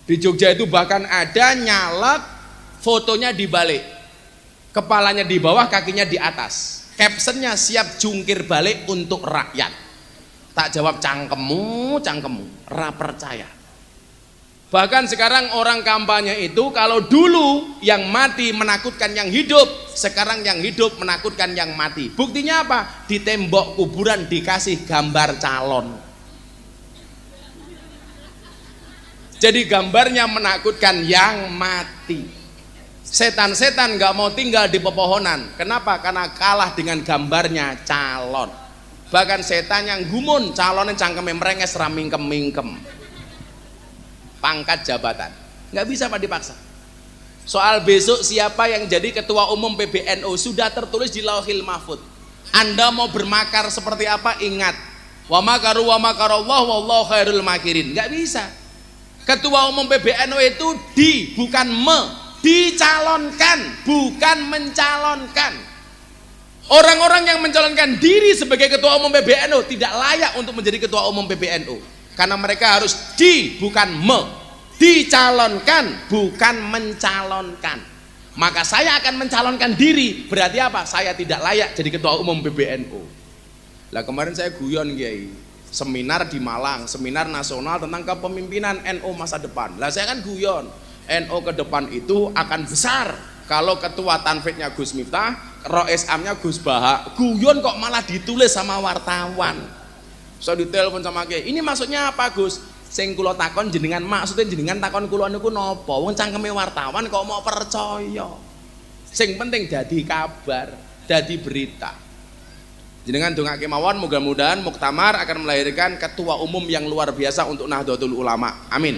Di Jogja itu bahkan ada nyalek, fotonya dibalik. Kepalanya di bawah, kakinya di atas. Captionnya siap jungkir balik untuk rakyat. Tak jawab cangkemmu, cangkemmu, ra percaya. Bahkan sekarang orang kampanye itu kalau dulu yang mati menakutkan yang hidup, sekarang yang hidup menakutkan yang mati. Buktinya apa? Di tembok kuburan dikasih gambar calon. Jadi gambarnya menakutkan yang mati. Setan-setan nggak mau tinggal di pepohonan. Kenapa? Karena kalah dengan gambarnya calon. Bahkan setan yang gumun calonnya cangkeme merenges ramingkem-mingkem. Pangkat jabatan. Nggak bisa Pak dipaksa. Soal besok siapa yang jadi ketua umum PBNU sudah tertulis di Lauhil Mahfud. Anda mau bermakar seperti apa? Ingat, wa makaru wa makarallah wallahu khairul makirin. Nggak bisa. Ketua umum PBNU itu bukan dicalonkan, bukan mencalonkan. Orang-orang yang mencalonkan diri sebagai ketua umum PBNU tidak layak untuk menjadi ketua umum PBNU karena mereka harus bukan dicalonkan, bukan mencalonkan. Maka saya akan mencalonkan diri, berarti apa? Saya tidak layak jadi ketua umum PBNU. Lah kemarin saya guyon Kiai, seminar di Malang, seminar nasional tentang kepemimpinan NU masa depan. Lah saya kan guyon, NU ke depan itu akan besar kalau ketua tanfidnya Gus Miftah, Rois Amnya Gus Baha. Guyon kok malah ditulis sama wartawan. So ditelepon sama Kiai, ini maksudnya apa Gus? Sing kula takon jenengan, maksudnya jenengan takon kula niku napa? Wong cangkeme wartawan kok mau percaya. Sing penting dadi kabar, dadi berita. Jenengan dongake mawon mudah-mudahan muktamar akan melahirkan ketua umum yang luar biasa untuk Nahdlatul Ulama. Amin.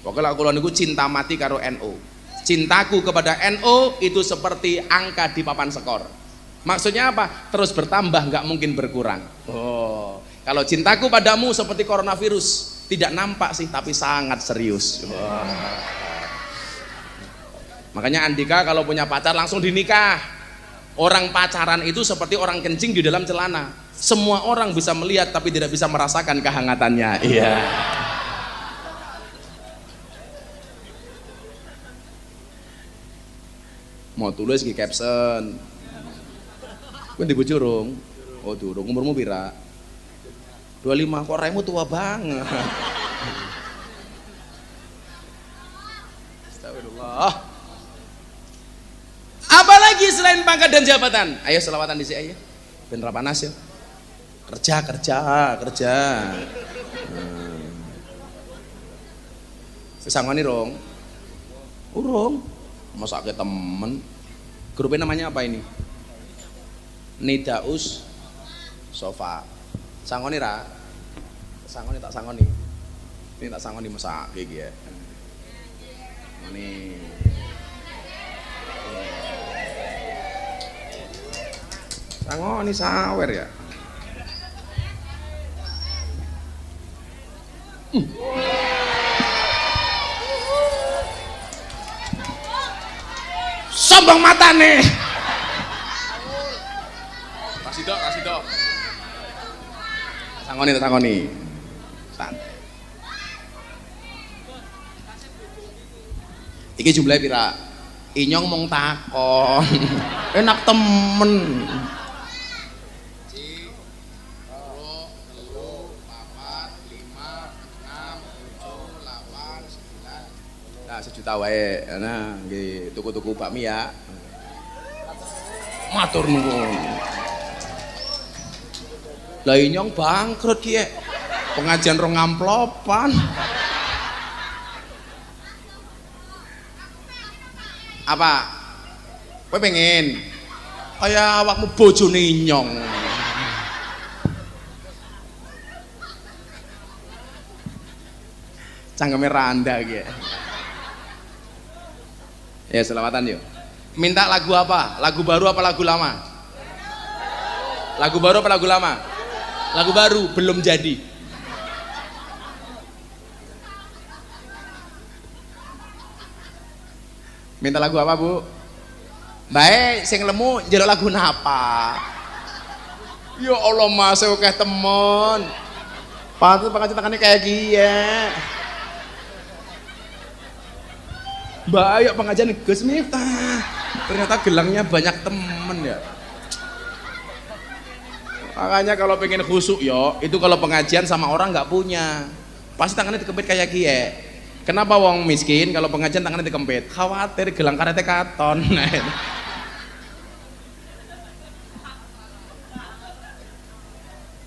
Pokoknya kula niku cinta mati karo NU. Cintaku kepada NU itu seperti angka di papan skor. Maksudnya apa? Terus bertambah, nggak mungkin berkurang. Oh, kalau cintaku padamu seperti coronavirus, tidak nampak sih tapi sangat serius. Oh. Makanya Andika kalau punya pacar langsung dinikah. Orang pacaran itu seperti orang kencing di dalam celana. Semua orang bisa melihat tapi tidak bisa merasakan kehangatannya. Iya. Mau tulis di caption. Kowe ndi bojo durung? Oh durung. Umurmu pira? 25. Kok raimu tua banget. Astagfirullah. Apalagi selain pangkat dan jabatan? Ayo selawatan dhisik ayo. Ben ra panas ya. Kerja. Sesangoni rong. Urung. Masake temen. Grupnya namanya apa ini? Nidaus Sofa. Sangoni ra? Sangoni tak sangoni. Ini tak sangoni mesake iki ya. Ini. Sangoni sawer ya. Sombong mata nih. Kasih dok. Sangoni. Santai. Iki jumlahnya pira? Inyong mong takon. Enak temen. Nah, 1 juta wae. Nah, nggih tuku-tuku bakmi ya. Matur nuwun. Lah inyong bangkrut ki, pengajian rong amplopan. Apa? Kowe pengen kaya awakmu bojone inyong. Cangkeme randa ki. Ya selawatan yuk. Minta lagu apa? Lagu baru apa lagu lama? Lagu baru apa lagu lama? Lagu baru belum jadi. Minta lagu apa Bu? Baik, sing lemu njaluk lagu napa? Ya Allah Mas, akeh temen. Patut pengajian tangannya kayak gini. Mbak ayo pengajian Gus Miftah. Ternyata gelangnya banyak temen ya. Makanya kalau pengen khusyuk yo, itu kalau pengajian sama orang nggak punya, pasti tangannya dikempit kayak gie. Kenapa wong miskin kalau pengajian tangannya dikempit? Khawatir gelang karetnya katon.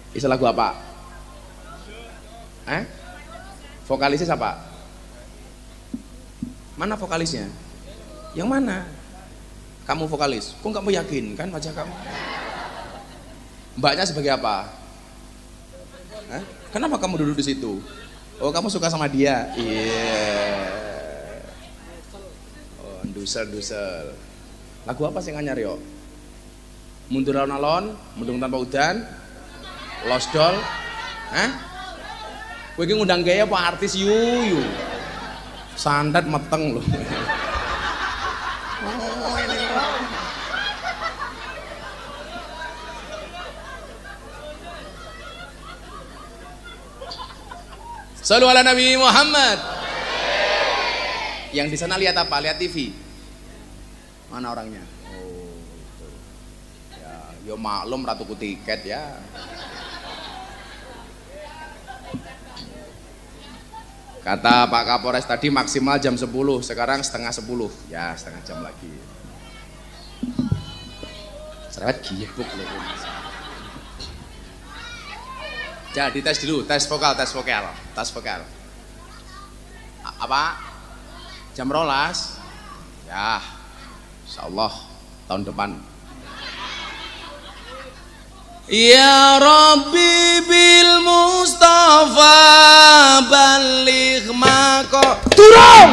Bisa lagu apa? Vokalisnya siapa? Mana vokalisnya? Yang mana? Kamu vokalis? Kok kamu yakin kan wajah kamu? Mbaknya sebagai apa? Hah? Kenapa kamu duduk di situ? Oh, kamu suka sama dia? Iya. Oh, dusel. Lagu apa sih nganyar yo? Mundur alon-alon, mendung tanpa udan, Lost Doll. Hah? Kowe iki ngundang gaya apa artis yuyu? Sandat meteng loh. Oh, ini. Shallu ala Nabi Muhammad. Yang di sana lihat apa? Lihat TV. Mana orangnya? Oh, itu. Ya, yo maklum ratuku tiket ya. Kata Pak Kapolres tadi maksimal jam 10, sekarang setengah 10. Ya, setengah jam lagi. Cerewet gibuk loh. Jadi tes dulu, tes vokal. Apa? Jam 12? Ya, insyaallah tahun depan. Ya Rabbi bil Mustafa baligh maqo. Turun!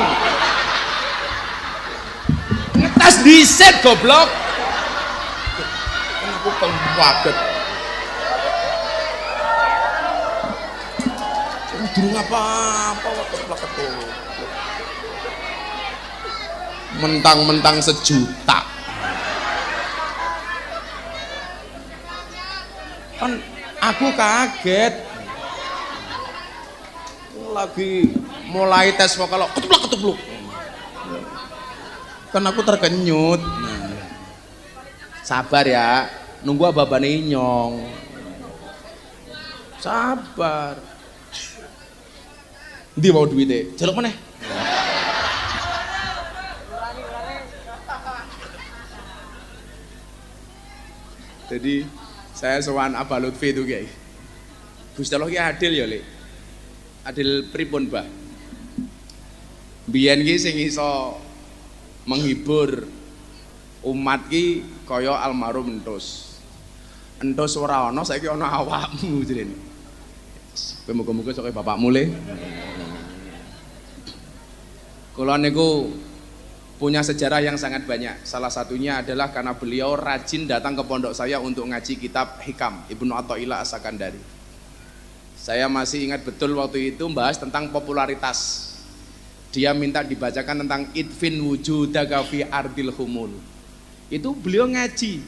Ngetes dhisik goblok. Kan aku pengwaget. Durung apa-apa waktu mentang-mentang sejuta kan aku kaget lagi mulai tes vokal ketupluk kan aku terkenyut. Sabar ya, nunggu ababane inyong, sabar. Ndi mau duitnya? Jaluk meneh. Jadi saya sowan Abah Lutfi itu guys. Gusti Allah ki adil ya, Lek. Adil pripun, Bah? Biyen ki sing iso menghibur umat ki kaya almarhum Entus. Entus ora ana, saiki ana awakmu jenenge. Kowe muga-muga sok bapakmu le. Kula niku punya sejarah yang sangat banyak. Salah satunya adalah karena beliau rajin datang ke pondok saya untuk ngaji kitab Hikam Ibnu Athaillah As-Sakandari. Saya masih ingat betul waktu itu membahas tentang popularitas. Dia minta dibacakan tentang idfin wujudaka fi ardil humul. Itu beliau ngaji.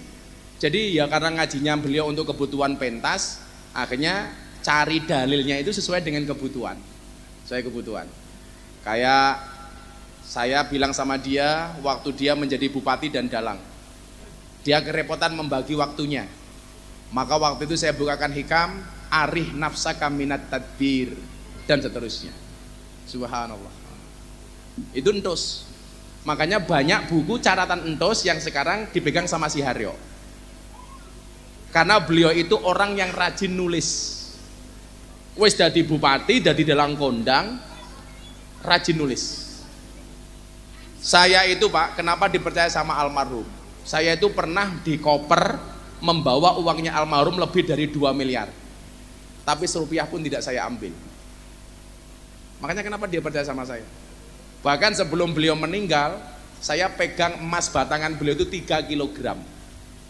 Jadi ya karena ngajinya beliau untuk kebutuhan pentas, akhirnya cari dalilnya itu sesuai dengan kebutuhan. Kayak saya bilang sama dia waktu dia menjadi bupati dan dalang, dia kerepotan membagi waktunya. Maka waktu itu saya bukakan Hikam, arih nafsaka minat tadbir, dan seterusnya. Subhanallah. Itu Entus. Makanya banyak buku catatan Entus yang sekarang dipegang sama si Haryo. Karena beliau itu orang yang rajin nulis. Wis dadi bupati, dadi dalang kondang, rajin nulis. Saya itu Pak, kenapa dipercaya sama almarhum? Saya itu pernah di koper membawa uangnya almarhum lebih dari 2 miliar. Tapi serupiah pun tidak saya ambil. Makanya kenapa dia percaya sama saya? Bahkan sebelum beliau meninggal, saya pegang emas batangan beliau itu 3 kilogram.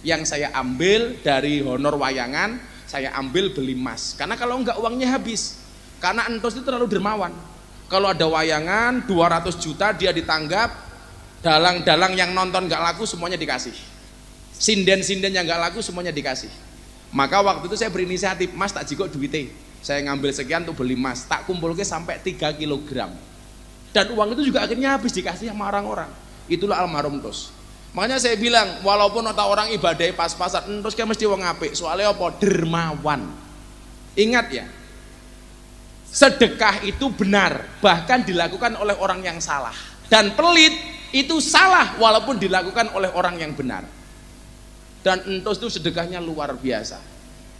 Yang saya ambil dari honor wayangan, saya ambil beli emas. Karena kalau enggak uangnya habis. Karena Entus itu terlalu dermawan. Kalau ada wayangan 200 juta dia ditanggap, dalang-dalang yang nonton enggak laku semuanya dikasih. Sinden-sinden yang enggak laku semuanya dikasih. Maka waktu itu saya berinisiatif, Mas tak jikok duitnya. Saya ngambil sekian untuk beli emas, tak kumpulnya sampai 3 kilogram. Dan uang itu juga akhirnya habis dikasih sama orang-orang. Itulah almarhum Entus. Makanya saya bilang, walaupun orang ibadah pas-pasan, Entus kan mesti wong apik. Soalnya apa? Dermawan. Ingat ya, sedekah itu benar, bahkan dilakukan oleh orang yang salah. Dan pelit itu salah, walaupun dilakukan oleh orang yang benar. Dan Entus itu sedekahnya luar biasa.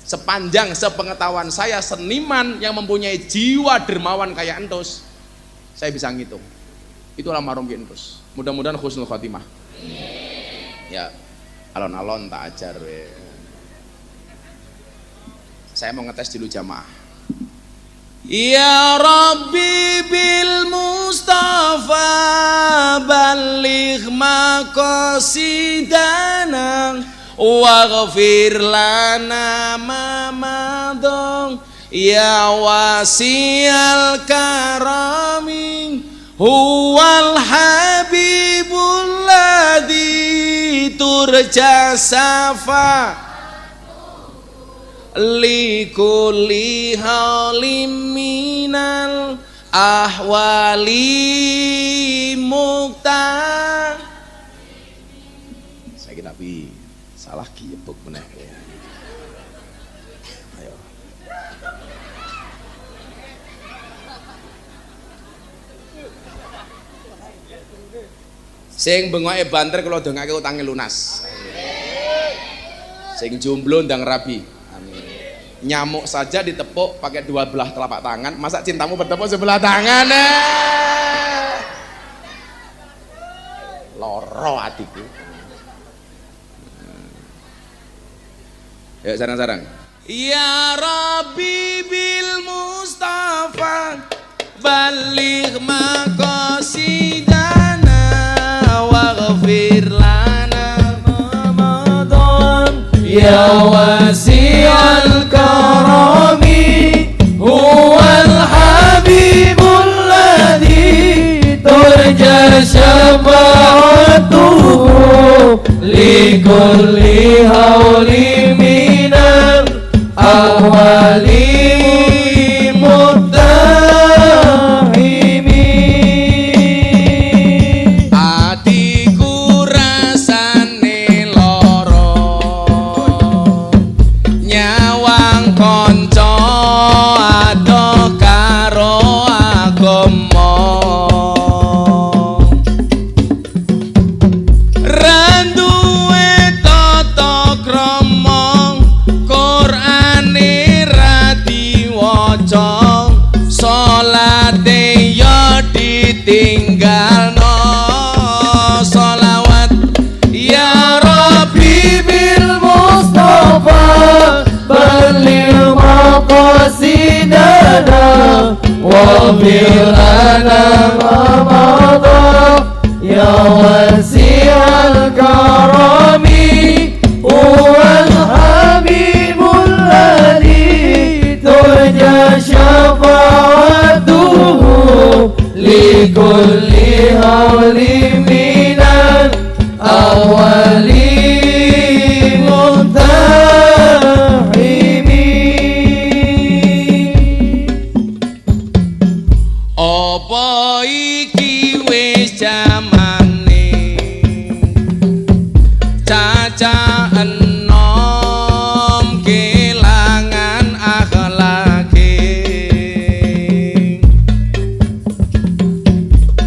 Sepanjang sepengetahuan saya, seniman yang mempunyai jiwa dermawan kayak Entus, saya bisa ngitung. Itu almarhum Ki Enrus. Mudah-mudahan husnul khotimah. Ya, alon-alon tak ajar we. Saya mau ngetes dulu jamaah. Ya Rabbi bil Mustafa balligh maqasidana waghfir lana ma madha ya wasi'al karami huwal habibul ladzi turja safa likulli haulim minal ahwali mukta. Saya kira bi salah kiyepuk meneh ya. Ayo. Sing bengoke banter kula dongake utange lunas. Sing jomblo ndang rabi. Nyamuk saja ditepuk pakai dua belah telapak tangan, masa cintamu bertepuk sebelah tangan? Loro hatiku. Yuk sarang-sarang. Ya Rabbi bil Mustafa balligh maqasidana waghfir lana ma madha ya wasi'al karami huwal habibul ladzi turja syafa'atuhu likulli hauli minal ahwali muttahimi. Atiku rasane loro nyawang konco ado karo agama randuwe tata krama Qur'ane ra diwaca salate ya ditinggalno sholawat ya Rabbi bil Mustafa balligh maqasidana waghfir lana ma madha ya wasi'al karami huwal habibul ladzi turja syafa'atuhu likulli hauli minal awali muntahimi. Apa iki wis jamane caca enom kelangan akhlake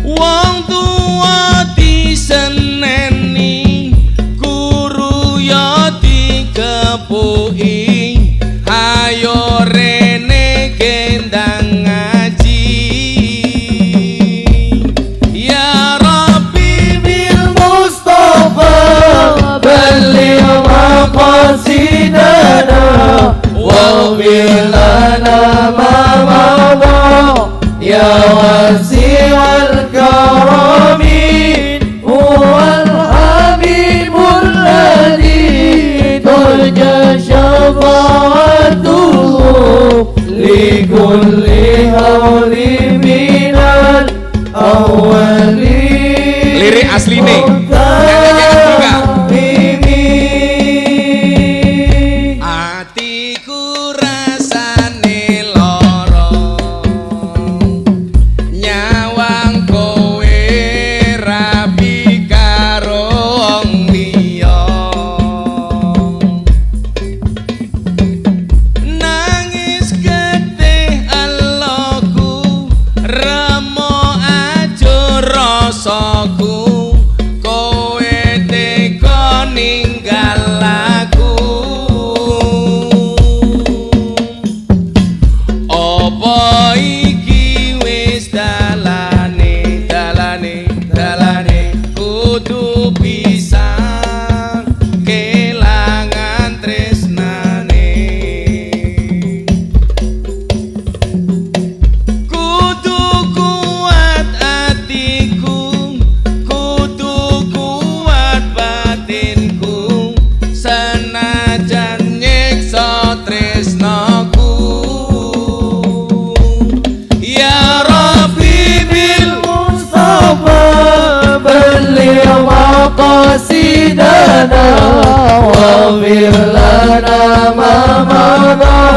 wong tua diseneni guru ya dikepuki ayo rene gendang ngaji ya Rabbi bil Mustafa balligh maqasidana waghfir lana ma madha ya wasi'al karami huwal habibul ladzi turja syafa'atuhu likulli hauli minal awali. Lirik asline atiku rasane loro nyawang kowe rabi karo wong liya nangis getih واغفر لنا ما مضى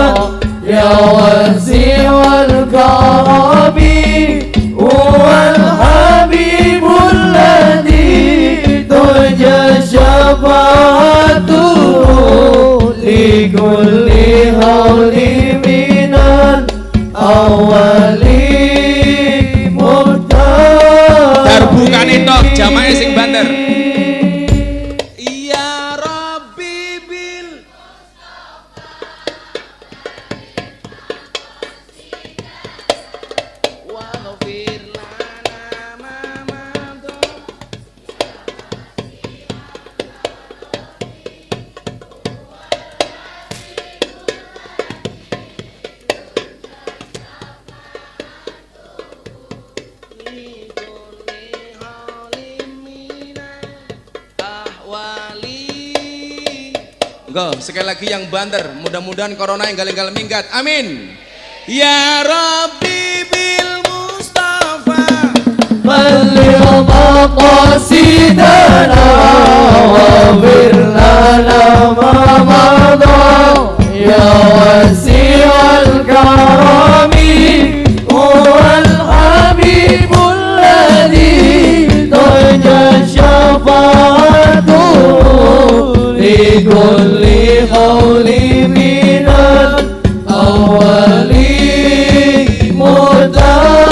يا واسع الكرم هو الحبيب الذي ترجى شفاعته لكل هول من الأولين مختار. Darbukane tok jamaah sing banter. Enggak, sekali lagi yang banter, mudah-mudahan corona yang galing-galing minggat. Amin. Ya Rabbi bil Mustafa بلغ مقاصدنا واغفر لنا ما مضى يا واسع الكرم هو الحبيب الذي ترجى شفاعته لكل قول من الأولين متحبين.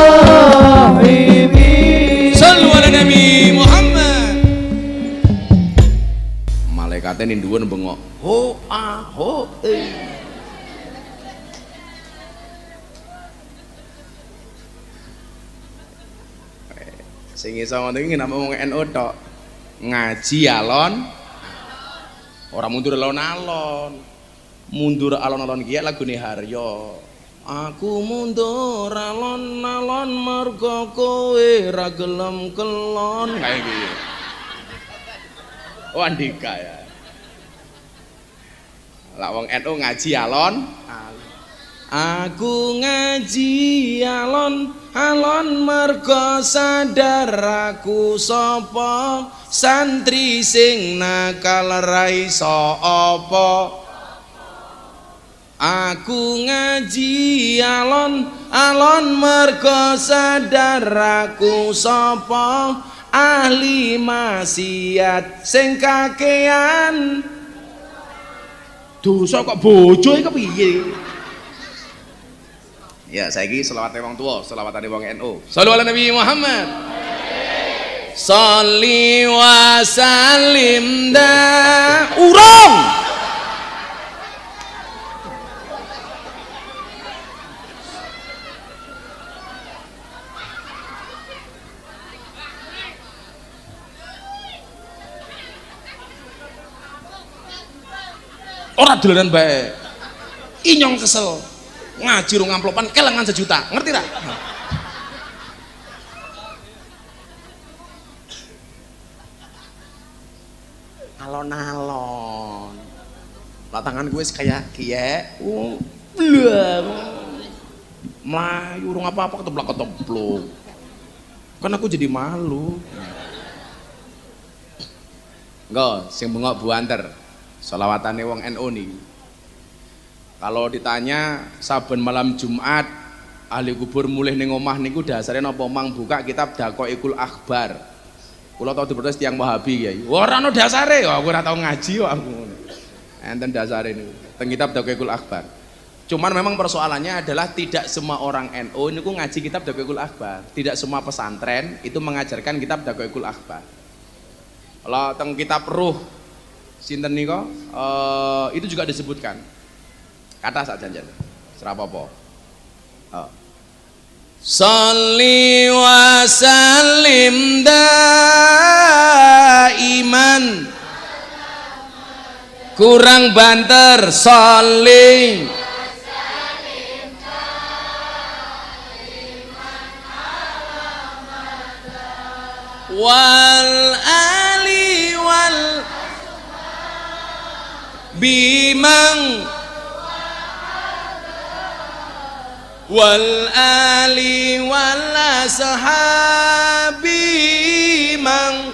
Sallu ala Nabi Muhammad. Malaikatnya ninduan bengok. Ho ah ho sing iso ngono iki namung NU tok. Ngaji alon ora mundur alon-alon. Mundur alon-alon ki lagune Haryo. Aku mundur alon-alon mergo kowe ra gelem kelon. Kayak iki. Oh Andika ya. Lah wong NU ngaji alon. Aku ngaji alon mergo sadar aku sapa santri sing nakal ra iso apa. Aku ngaji alon mergo sadar aku sapa ahli maksiat sing kakean dosa kok bojo iki kepiye. Ya saiki selawate wong tuwa, selawatane wong NU. Shallu ala Nabi Muhammad. Sholli wa sallim da urung. Ora dolanan bae. Inyong kesel. Ngaji rong amplopan kelengan 1 juta. Ngerti ra? Alon-alon. Lah tangan gue kayak kiye. Blang. Melayu rong apa-apa keteblak-keteblok. Kan aku jadi malu. Enggak, sing bengok buanter. Selawatane wong NU niki. Kalau ditanya saben malam Jumat ahli kubur mulih ning omah niku dasare napa mang buka kitab Daqaiqul Akhbar. Kula tau diprotes tiyang Wahabi ya. Ora ono dasare, aku ora tau ngaji kok aku ngono. Enten dasare niku teng kitab Daqaiqul Akhbar. Cuman memang persoalannya adalah tidak semua orang NU niku ngaji kitab Daqaiqul Akhbar. Tidak semua pesantren itu mengajarkan kitab Daqaiqul Akhbar. Kalau teng kitab Ruh sinten nika itu juga disebutkan. Kata sak janjan. Serapopo. Sholli wa sallim daiman. Kurang banter sholli wal ali wal bimang wal ali wal ashabi mang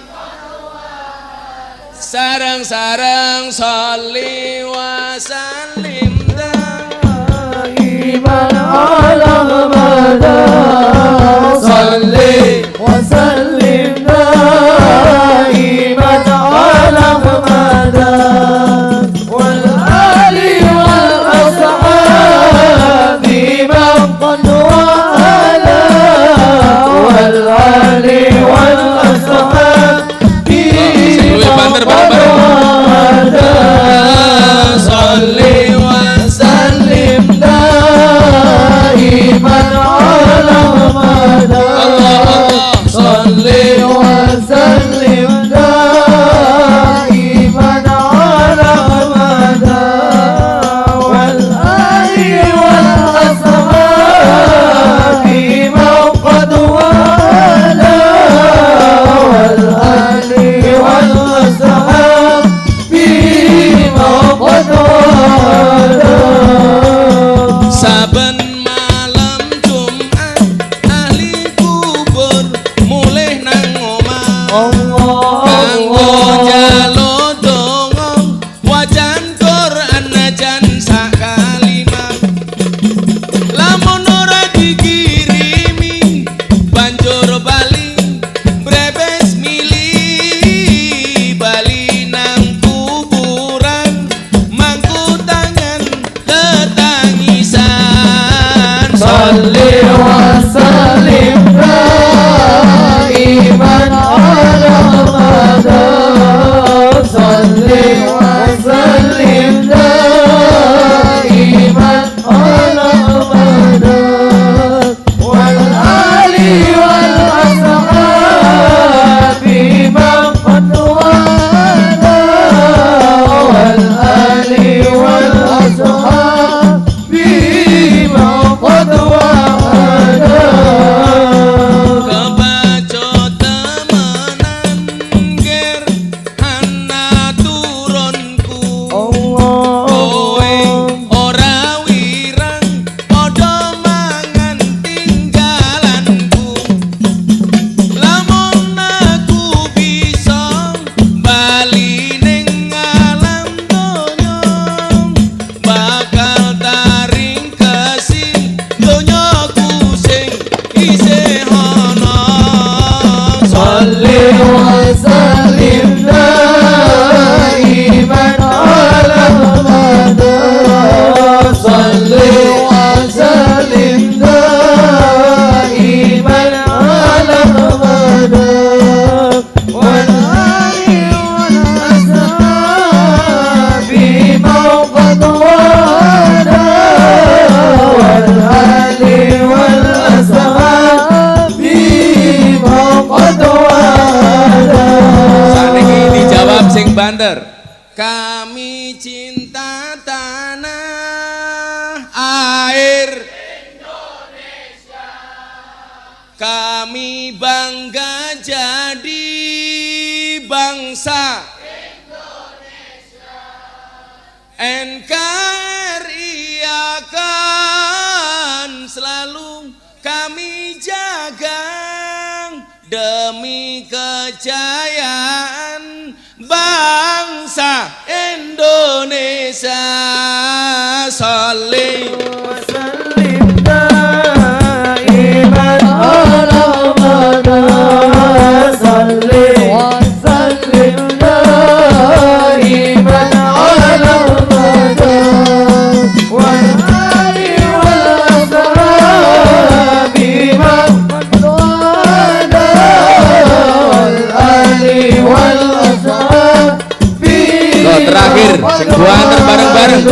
sarang-sarang sholli wa sallim دائما على مدى صلي وسلم دائما على مدى والآل والأصحاب من قد وعلا والآل والأصحاب Banter bareng-bareng. صلي وسلم دائما على مدى صلي وسلم دائما على مدى والآل والأصحاب من قد والى والآل والأصحاب من قد والى Saben malam Jumat ahli kubur mulih nang omah kanggo njaluk donga wajan Quran najan sak kalimah lamun ora dikirimi banjur bali brebes milih bali nang kuburan mangku tangan tetangisan صلي وسلم دائما على مدى صلي وسلم دائما على مدى والآل والأصحاب من قد والى والآل والأصحاب من قد والى kebaco temenan ger ana turunku kowe ora wirang padha mangan tinggalanku lamun aku bisa bali ning alam donya bakal taring kesing donyaku sing isih ana صلي وسلم دائما على مدى صلي وسلم دائما على مدى والآل والأصحاب من قد والى والآل والأصحاب من قد والى Saniki dijawab sing banter. Kami cinta tanah air Indonesia. Kami bangga jadi bangsa Indonesia. NKRI akan selalu kami jaga demi kejayaan bangsa Indonesia. Sholli وسلم دائما على مدى صلي وسلم دائما على مدى والآل والأصحاب من قد والى والآل والأصحاب Lo terakhir sing banter bareng-bareng.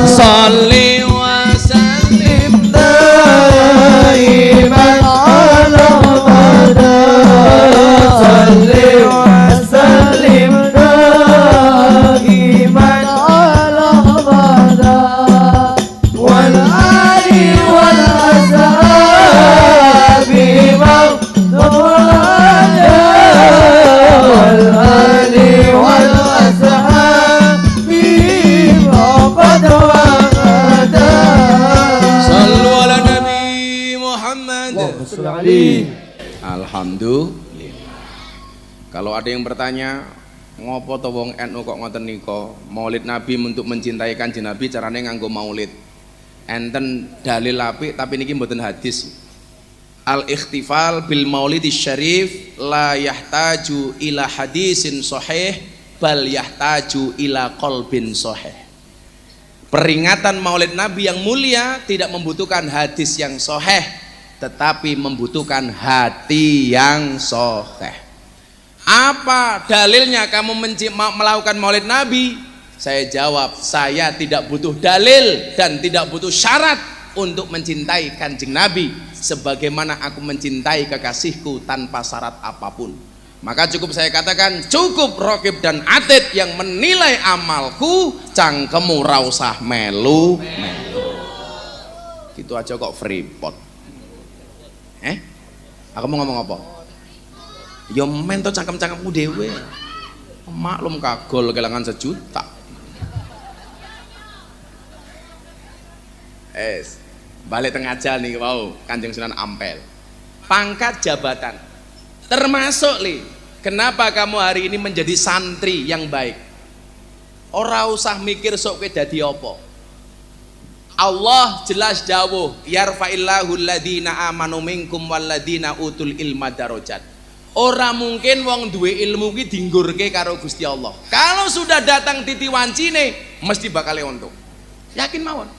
Sholli wa sallim دائما على مدى صلي وسلم دائما على مدى والآل والأصحاب من والى والآل والأصحاب من قد والى Sallu ala Nabi Muhammad. عليه Alhamdulillah. Kalau ada yang bertanya Ngopo to wong NU kok ngoten nika? Maulid Nabi untuk mencintai Kanjeng Nabi carane nganggo maulid. Enten dalil apik tapi niki mboten hadis. Al-ikhtifal bil maulidis syarif la yahtaju ila hadisin sahih bal yahtaju ila qalbin sahih. Peringatan Maulid Nabi yang mulia tidak membutuhkan hadis yang sahih, tetapi membutuhkan hati yang sahih. Apa dalilnya kamu melakukan Maulid Nabi? Saya jawab, saya tidak butuh dalil dan tidak butuh syarat untuk mencintai Kanjeng Nabi sebagaimana aku mencintai kekasihku tanpa syarat apapun. Maka cukup saya katakan, cukup Raqib dan Atid yang menilai amalku, cangkemu ra usah melu. Gitu aja kok freeport. Aku mau ngomong apa? Ya men to cangkem-cangkemmu dhewe. Maklum kagol kelangan 1 juta. Balik tengah jalan nih, wow, Kanjeng Sunan Ampel. Pangkat jabatan. Termasuk kenapa kamu hari ini menjadi santri yang baik? Ora usah mikir sok kowe dadi apa. Allah jelas dawuh, yarfa'illahu alladhina amanu minkum walladhina utul ilma darajat. Ora mungkin wong duwe ilmu ki dinggurke karo Gusti Allah. Kalau sudah datang titi wancine mesti bakal untung. Yakin mawon.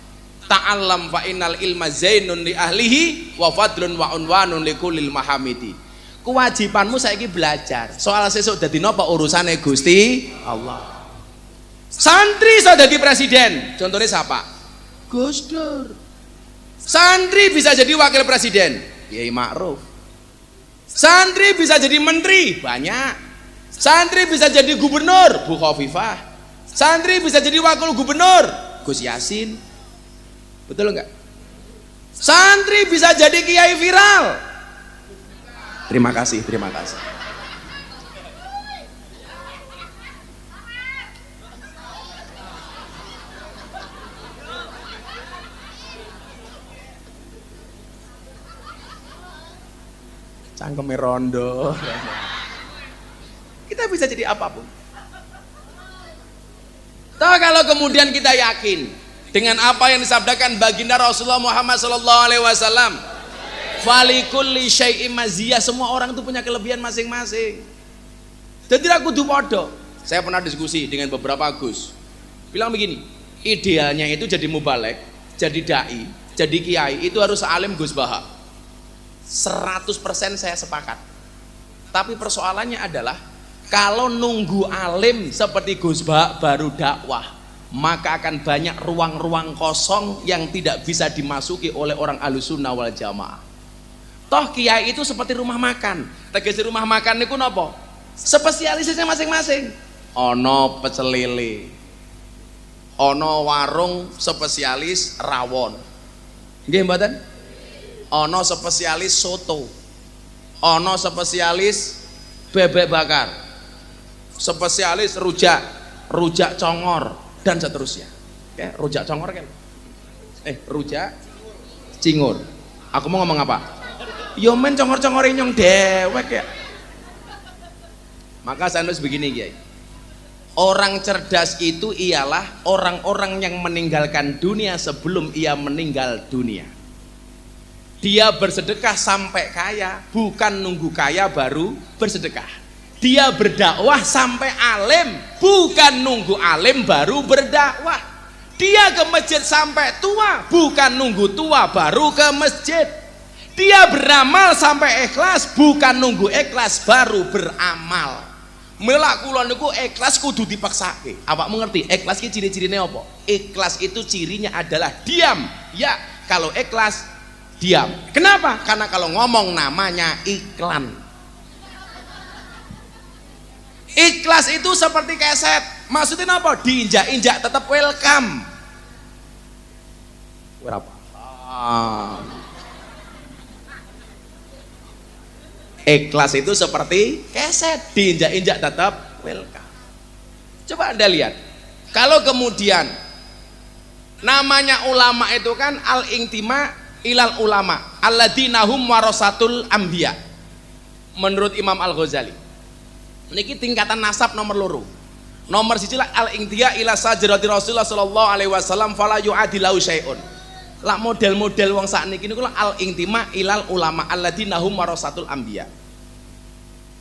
Ta'allam fa innal ilma zainun li ahlihi wa fadlun wa unwanun li kullil mahamidi. Kewajibanmu saiki belajar. Soal sesuk dadi napa urusane Gusti Allah. Santri iso dadi presiden. Contohnya siapa? Gus Dur. Santri bisa jadi wakil presiden. Kiai Ma'ruf. Santri bisa jadi menteri, banyak. Santri bisa jadi gubernur, Bu Khofifah. Santri bisa jadi wakil gubernur, Gus Yasin. Betul enggak? Santri bisa jadi kiai viral. Terima kasih, terima kasih. Cangkeme rondo. Kita bisa jadi apapun. Tahu kalau kemudian kita yakin dengan apa yang disabdakan baginda Rasulullah Muhammad SAW, falikulli syai'im maziyah, semua orang itu punya kelebihan masing-masing. Jadi aku kudu podo. Saya pernah diskusi dengan beberapa Gus. Bilang begini, idealnya itu jadi mubalek, jadi dai, jadi kiai itu harus alim Gus Baha. 100% saya sepakat. Tapi persoalannya adalah kalau nunggu alim seperti Gus Bah baru dakwah, maka akan banyak ruang-ruang kosong yang tidak bisa dimasuki oleh orang Ahlussunnah wal Jamaah. Toh kiai itu seperti rumah makan. Tegese rumah makan niku napa? Spesialisnya masing-masing. Ono pecel lele. Ono warung spesialis rawon. Nggih mboten? Ono spesialis soto, ono spesialis bebek bakar, spesialis rujak, rujak congor dan seterusnya. Ya, rujak congor kan? Rujak cingur. Aku mau ngomong apa? Yo men congor-congor nyong dewek ya. Maka saya nulis begini Kiai. Orang cerdas itu ialah orang-orang yang meninggalkan dunia sebelum ia meninggal dunia. Dia bersedekah sampai kaya, bukan nunggu kaya baru bersedekah. Dia berdakwah sampai alim, bukan nunggu alim baru berdakwah. Dia ke masjid sampai tua, bukan nunggu tua baru ke masjid. Dia beramal sampai ikhlas, bukan nunggu ikhlas baru beramal. Melak kula niku ikhlas kudu dipaksake. Awak mengerti? Ikhlas ki ciri-cirine apa? Ikhlas itu cirinya adalah diam. Ya, kalau ikhlas diam. Kenapa? Karena kalau ngomong namanya iklan. Ikhlas itu seperti keset. Maksudnya apa? Diinjak-injak tetap welcome. Berapa? Ikhlas itu seperti keset. Diinjak-injak tetap welcome. Coba Anda lihat. Kalau kemudian namanya ulama itu kan al-intima ilal ulama alladzina hum warasatul anbiya menurut Imam Al-Ghazali. Niki tingkatan nasab nomor loro. Nomor siji al-intiya ila sajrati Rasulullah sallallahu alaihi wasallam fala yu'adilu syai'un. Lah model-model wong sakniki niku al-intima ilal ulama alladzina hum warasatul anbiya.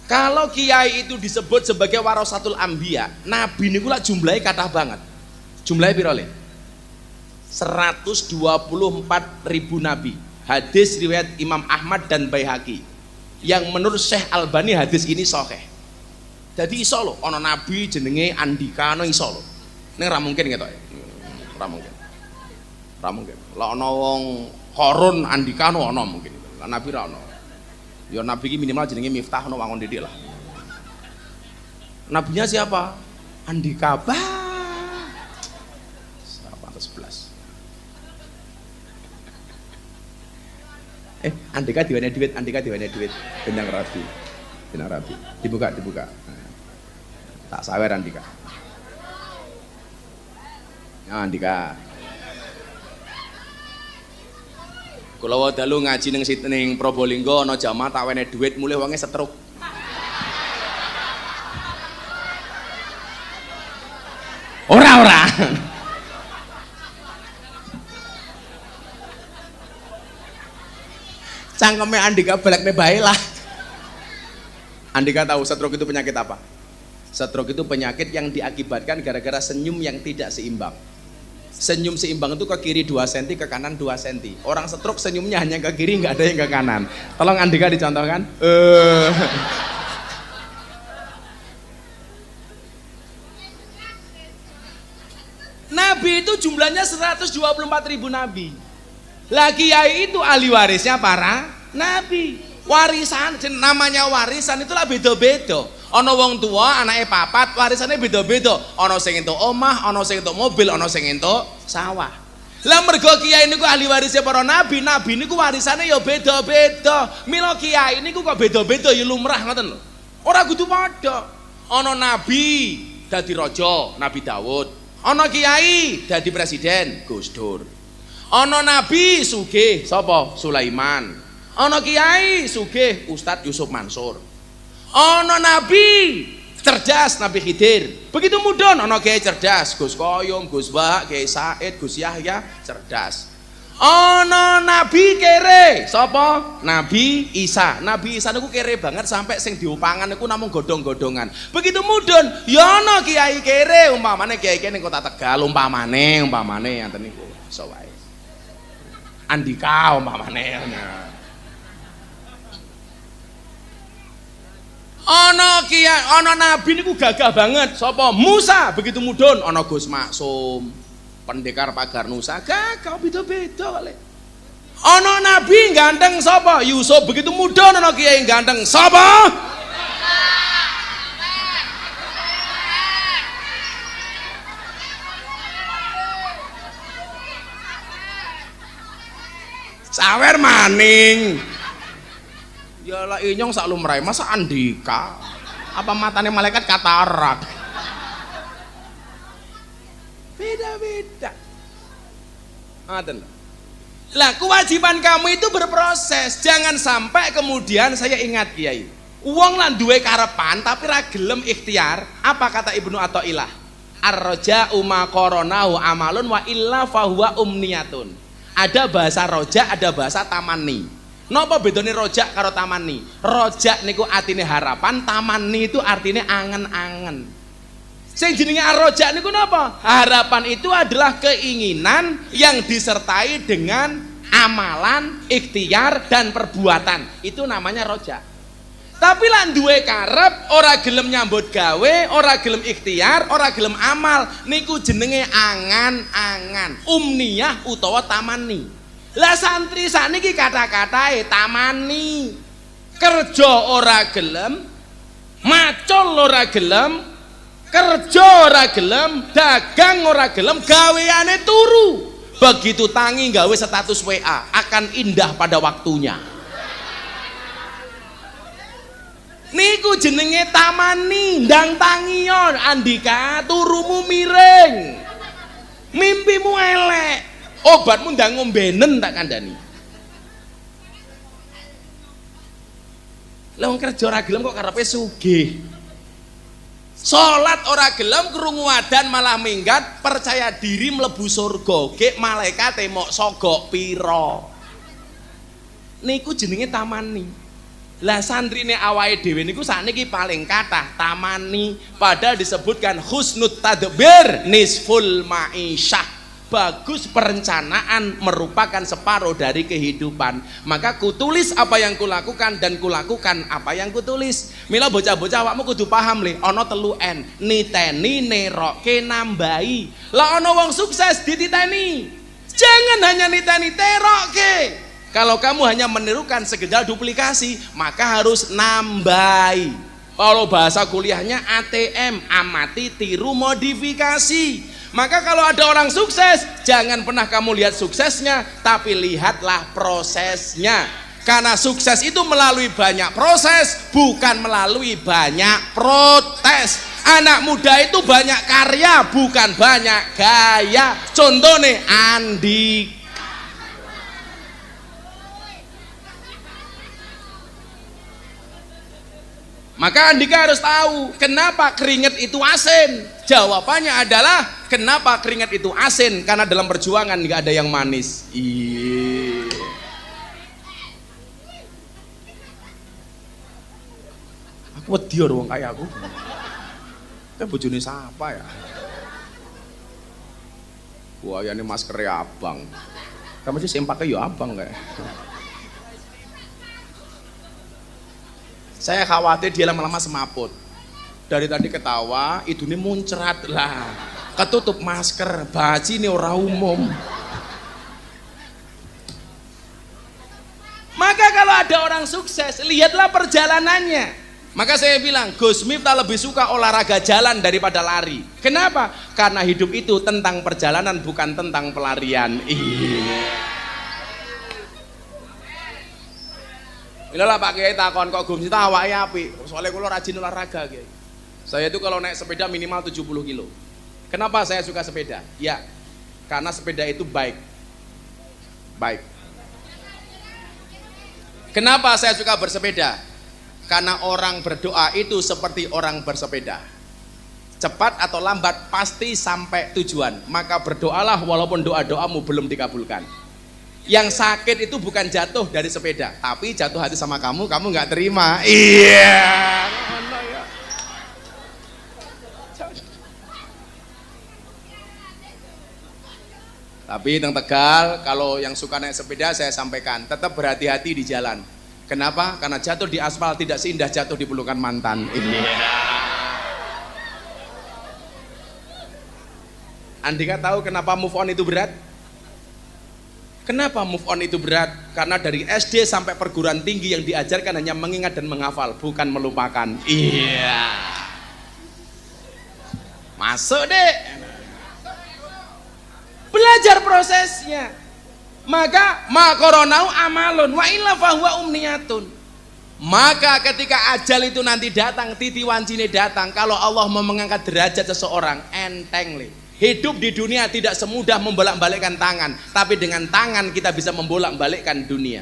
Kalau kiai itu disebut sebagai warasatul anbiya, nabi niku lak jumlahnya kathah banget. Jumlahnya piro le? 124.000 nabi. Hadis riwayat Imam Ahmad dan Baihaqi. Yang menurut Syekh Albani hadis ini sahih. Jadi iso lho ana nabi jenenge Andika ana iso lho. Ning ra mungkin ketok. Ra mungkin. Ra mungkin. Lah ana wong Qarun Andika ana mungkin. Lah nabi ra ana. Ya nabi iki minimal jenenge Miftah ana wangun didik lah. Nabinya siapa? Andika bah. 11. Andika diwane duit, Andika diwane duit. Benang rabi. Benang rabi. Dibuka. Tak sawer Andika. Ya Andika. Kula dalu ngaji ning Probolinggo ana jamaah tak wene dhuwit mulih wonge setruk. Ora. Cangkeme Andika balekne bae lah. Andika tahu stroke itu penyakit apa? Stroke itu penyakit yang diakibatkan gara-gara senyum yang tidak seimbang. Senyum seimbang itu ke kiri 2 cm, ke kanan 2 cm. Orang stroke senyumnya hanya ke kiri, nggak ada yang ke kanan. Tolong Andika dicontohkan. Nabi itu jumlahnya 124.000 nabi. Lah kiai itu ahli warisnya para nabi. Warisan, namanya warisan itulah beda-beda. Ana wong tua anake 4, warisane beda-beda. Ana sing entuk omah, ana sing entuk mobil, ana sing entuk sawah. Lah mergo kiai niku ahli warisnya para nabi, nabi niku warisane ya beda-beda. Mila kiai niku kok beda-beda ya lumrah ngoten lho. Ora kudu padha. Ana nabi dadi raja, Nabi Daud. Ana kiai dadi presiden, Gus Dur. Ana nabi sugih, sapa? Sulaiman. Ana kiai sugih, Ustadz Yusuf Mansur. Ana nabi cerdas, Nabi Khidir. Begitu mudhun ana kiai cerdas, Gus Koyum, Gus Wahak, Kiai Said, Gus Yahya cerdas. Ana nabi kere, sapa? Nabi Isa. Nabi Isa niku kere banget sampai sing diupangan niku namung godhong-godhongan. Begitu mudhun ya ana kiai kere, umpamane kiai-kiai ning Kota Tegal umpamane ngoten niku iso wae. Andika umpamane. Ana kiai, ana nabi niku gagah banget. Sapa? Musa. Begitu mudhun ana Gus Maksum, pendekar pagar Nusa, gagah beda-beda kali. Ana nabi ganteng sapa? Yusuf. Begitu mudhun ana kiai ganteng sapa? Sawer maning. Ya lah inyong sak lumrahe, masa Andika? Apa matanya malaikat katarak? Beda-beda. Lah kewajiban kamu itu berproses. Jangan sampai kemudian saya ingat kiai. Uang lan duwe karepan tapi ra gelem ikhtiar. Apa kata Ibnu Athaillah? Ar-raja'u ma qaranahu amalun wa illa fahuwa umniyatun. Ada bahasa rojak, ada bahasa tamanni. Napa bedane rojak karo tamanni? Rojak niku artine harapan, tamanni itu artinya angen-angen. Sing jenenge rojak niku napa? Harapan itu adalah keinginan yang disertai dengan amalan, ikhtiar dan perbuatan. Itu namanya rojak. Tapi lan duwe karep, ora gelem nyambut gawe, ora gelem ikhtiar, ora gelem amal, niku jenenge angan-angan, umniyah utawa tamanni. Lah santri sakniki kata-katae tamani. Kerja ora gelem, macul ora gelem, kerja ora gelem, dagang ora gelem, gaweane turu. Begitu tangi gawe status WA, akan indah pada waktunya. Niku jenenge tamani, ndang tangion. Andika turumu miring, mimpimu elek, obatmu ndang ngombenen tak kandhani. Lah wong kerja ora gelem kok karepe sugih. Salat ora gelem krungu adzan malah minggat, percaya diri mlebu surga. Gek malaikate mok sogok pira. Niku jenenge tamani. Lah santrine awake dhewe niku sakniki paling kathah tamani, padahal disebutkan husnut tadbir nisful ma'isyah. Bagus perencanaan merupakan separuh dari kehidupan. Maka kutulis apa yang kulakukan dan kulakukan apa yang kutulis. Mila bocah-bocah awakmu kudu paham le, ana 3 N, niteni, neroke, nambahi. Lah ana wong sukses dititeni. Jangan hanya niteni, teroke. Kalau kamu hanya menirukan sekedar duplikasi, maka harus nambahi. Kalau bahasa kuliahnya ATM, amati, tiru, modifikasi. Maka kalau ada orang sukses, jangan pernah kamu lihat suksesnya, tapi lihatlah prosesnya. Karena sukses itu melalui banyak proses, bukan melalui banyak protes. Anak muda itu banyak karya, bukan banyak gaya. Contohnya Andi. Maka Andika harus tahu kenapa keringat itu asin. Jawabannya adalah kenapa keringat itu asin, karena dalam perjuangan nggak ada yang manis. Iya. Aku wedi wong kaya aku. Kan bojone siapa ya? Wah, ya ini maskernya abang. Kamu sih pakai ya abang kayak. Saya khawatir dia lama-lama semaput. Dari tadi ketawa, idune muncrat lah. Ketutup masker, baji ini orang umum. Maka kalau ada orang sukses, lihatlah perjalanannya. Maka saya bilang, Gus Miftah lebih suka olahraga jalan daripada lari. Kenapa? Karena hidup itu tentang perjalanan, bukan tentang pelarian. Iya. Inilah Pak Kiai takon kok Gus Miftah awake apik. Soalnya kula rajin olahraga, Kiai. Saya itu kalau naik sepeda minimal 70 kilo. Kenapa saya suka sepeda? Ya, karena sepeda itu baik. Baik. Kenapa saya suka bersepeda? Karena orang berdoa itu seperti orang bersepeda. Cepat atau lambat pasti sampai tujuan. Maka berdoalah walaupun doa-doamu belum dikabulkan. Yang sakit itu bukan jatuh dari sepeda, tapi jatuh hati sama kamu nggak terima. Iya. Tapi teng Tegal, kalau yang suka naik sepeda saya sampaikan, tetap berhati-hati di jalan. Kenapa? Karena jatuh di aspal tidak seindah jatuh di pelukan mantan. Iya. Andika tahu kenapa move on itu berat? Kenapa move on itu berat? Karena dari SD sampai perguruan tinggi yang diajarkan hanya mengingat dan menghafal, bukan melupakan. Iya. Masuk deh. Belajar prosesnya. Maka ma koronau amalun wa illa fahuwa umniyatun. Maka ketika ajal itu nanti datang, titi wancine datang, kalau Allah mau mengangkat derajat seseorang, enteng le. Hidup di dunia tidak semudah membolak-balikkan tangan, tapi dengan tangan kita bisa membolak-balikkan dunia.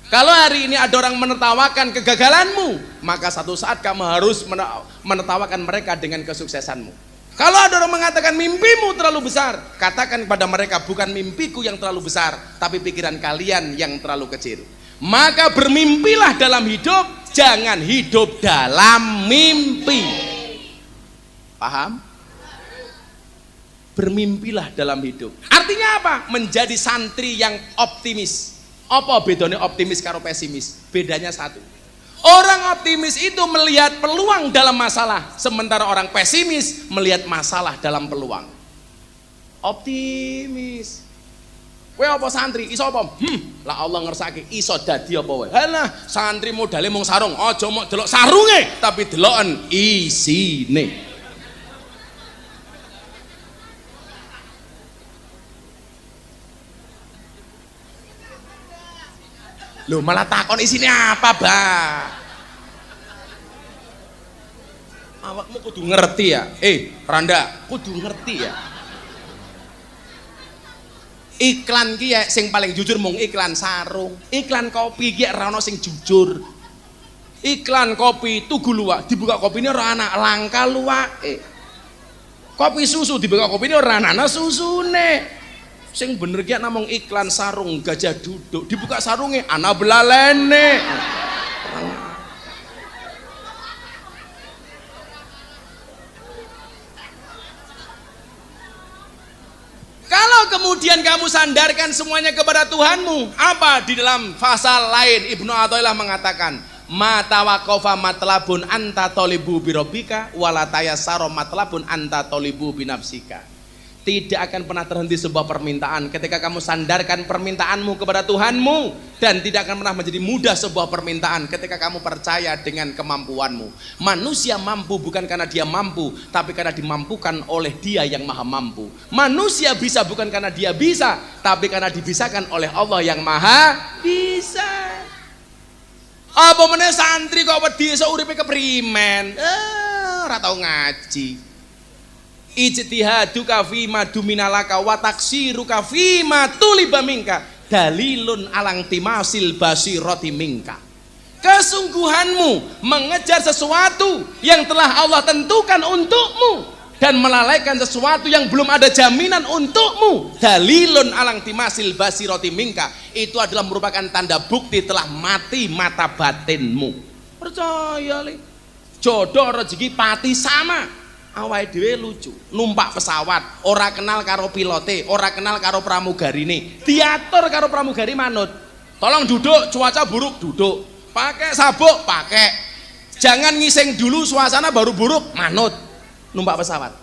Kalau hari ini ada orang menertawakan kegagalanmu, maka satu saat kamu harus menertawakan mereka dengan kesuksesanmu. Kalau ada orang mengatakan mimpimu terlalu besar, katakan kepada mereka bukan mimpiku yang terlalu besar, tapi pikiran kalian yang terlalu kecil. Maka bermimpilah dalam hidup, jangan hidup dalam mimpi. Paham? Bermimpilah dalam hidup. Artinya apa? Menjadi santri yang optimis. Apa bedanya optimis karo pesimis? Bedanya satu. Orang optimis itu melihat peluang dalam masalah, sementara orang pesimis melihat masalah dalam peluang. Optimis. Kowe apa santri? Iso apa? Lah Allah ngersake iso dadi apa wae. Halah, santri modale mung sarung, aja mok delok sarunge, tapi deloken isine. Loh malah takon isinya apa, Bah? Awakmu kudu ngerti ya. Randa, kudu ngerti ya. Iklan ki ya sing paling jujur mung iklan sarung. Iklan kopi ki ora ono sing jujur. Iklan kopi tugu luwak, dibuka kopine ora ana langka luwake. Kopi susu dibuka kopine ora ana susune. Sing bener ki namung iklan sarung gajah duduk, dibuka sarunge ana belalene. Kalau kemudian kamu sandarkan semuanya kepada Tuhanmu, apa di dalam pasal lain Ibnu Athaillah mengatakan, mata waqafa matlabun anta tolibu birobika walatayasaro matlabun anta tolibu binafsika. Tidak akan pernah terhenti sebuah permintaan ketika kamu sandarkan permintaanmu kepada Tuhanmu, dan tidak akan pernah menjadi mudah sebuah permintaan ketika kamu percaya dengan kemampuanmu. Manusia mampu bukan karena dia mampu, tapi karena dimampukan oleh Dia yang Maha Mampu. Manusia bisa bukan karena dia bisa, tapi karena dibisakan oleh Allah yang Maha Bisa. Apa meneh santri kok wedi iso uripe keprimen? Ora tau ngaji. Ijtihaduka fima duminalaka wa taksiruka fima tuliba minka dalilun alang timasil basirati minka. Kesungguhanmu mengejar sesuatu yang telah Allah tentukan untukmu dan melalaikan sesuatu yang belum ada jaminan untukmu, dalilun alang timasil basirati minka, itu adalah merupakan tanda bukti telah mati mata batinmu. Percaya li, jodoh rezeki pati sama. Awake dhewe lucu, numpak pesawat, ora kenal karo pilote, ora kenal karo pramugarine, diatur karo pramugari manut. Tolong duduk, cuaca buruk, duduk. Pakai sabuk, pakai. Jangan ngising dulu suasana baru buruk, manut. Numpak pesawat.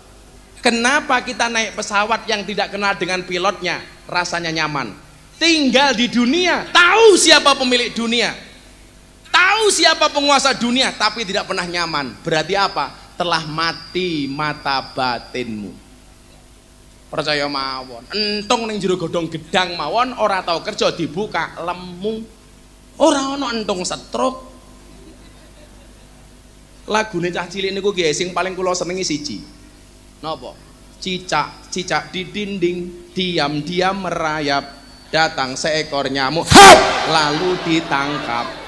Kenapa kita naik pesawat yang tidak kenal dengan pilotnya, rasanya nyaman? Tinggal di dunia, tahu siapa pemilik dunia, tahu siapa penguasa dunia, tapi tidak pernah nyaman. Berarti apa? Telah mati mata batinmu. Percaya mawon, entung ning jero godhong gedang mawon, ora tau kerja dibuka lemu, ora ono entung stroke. Lagune cah cilik niku nggih sing paling kula senengi siji. Napa? Cicak, cicak di dinding, diam-diam merayap, datang seekor nyamuk, lalu ditangkap.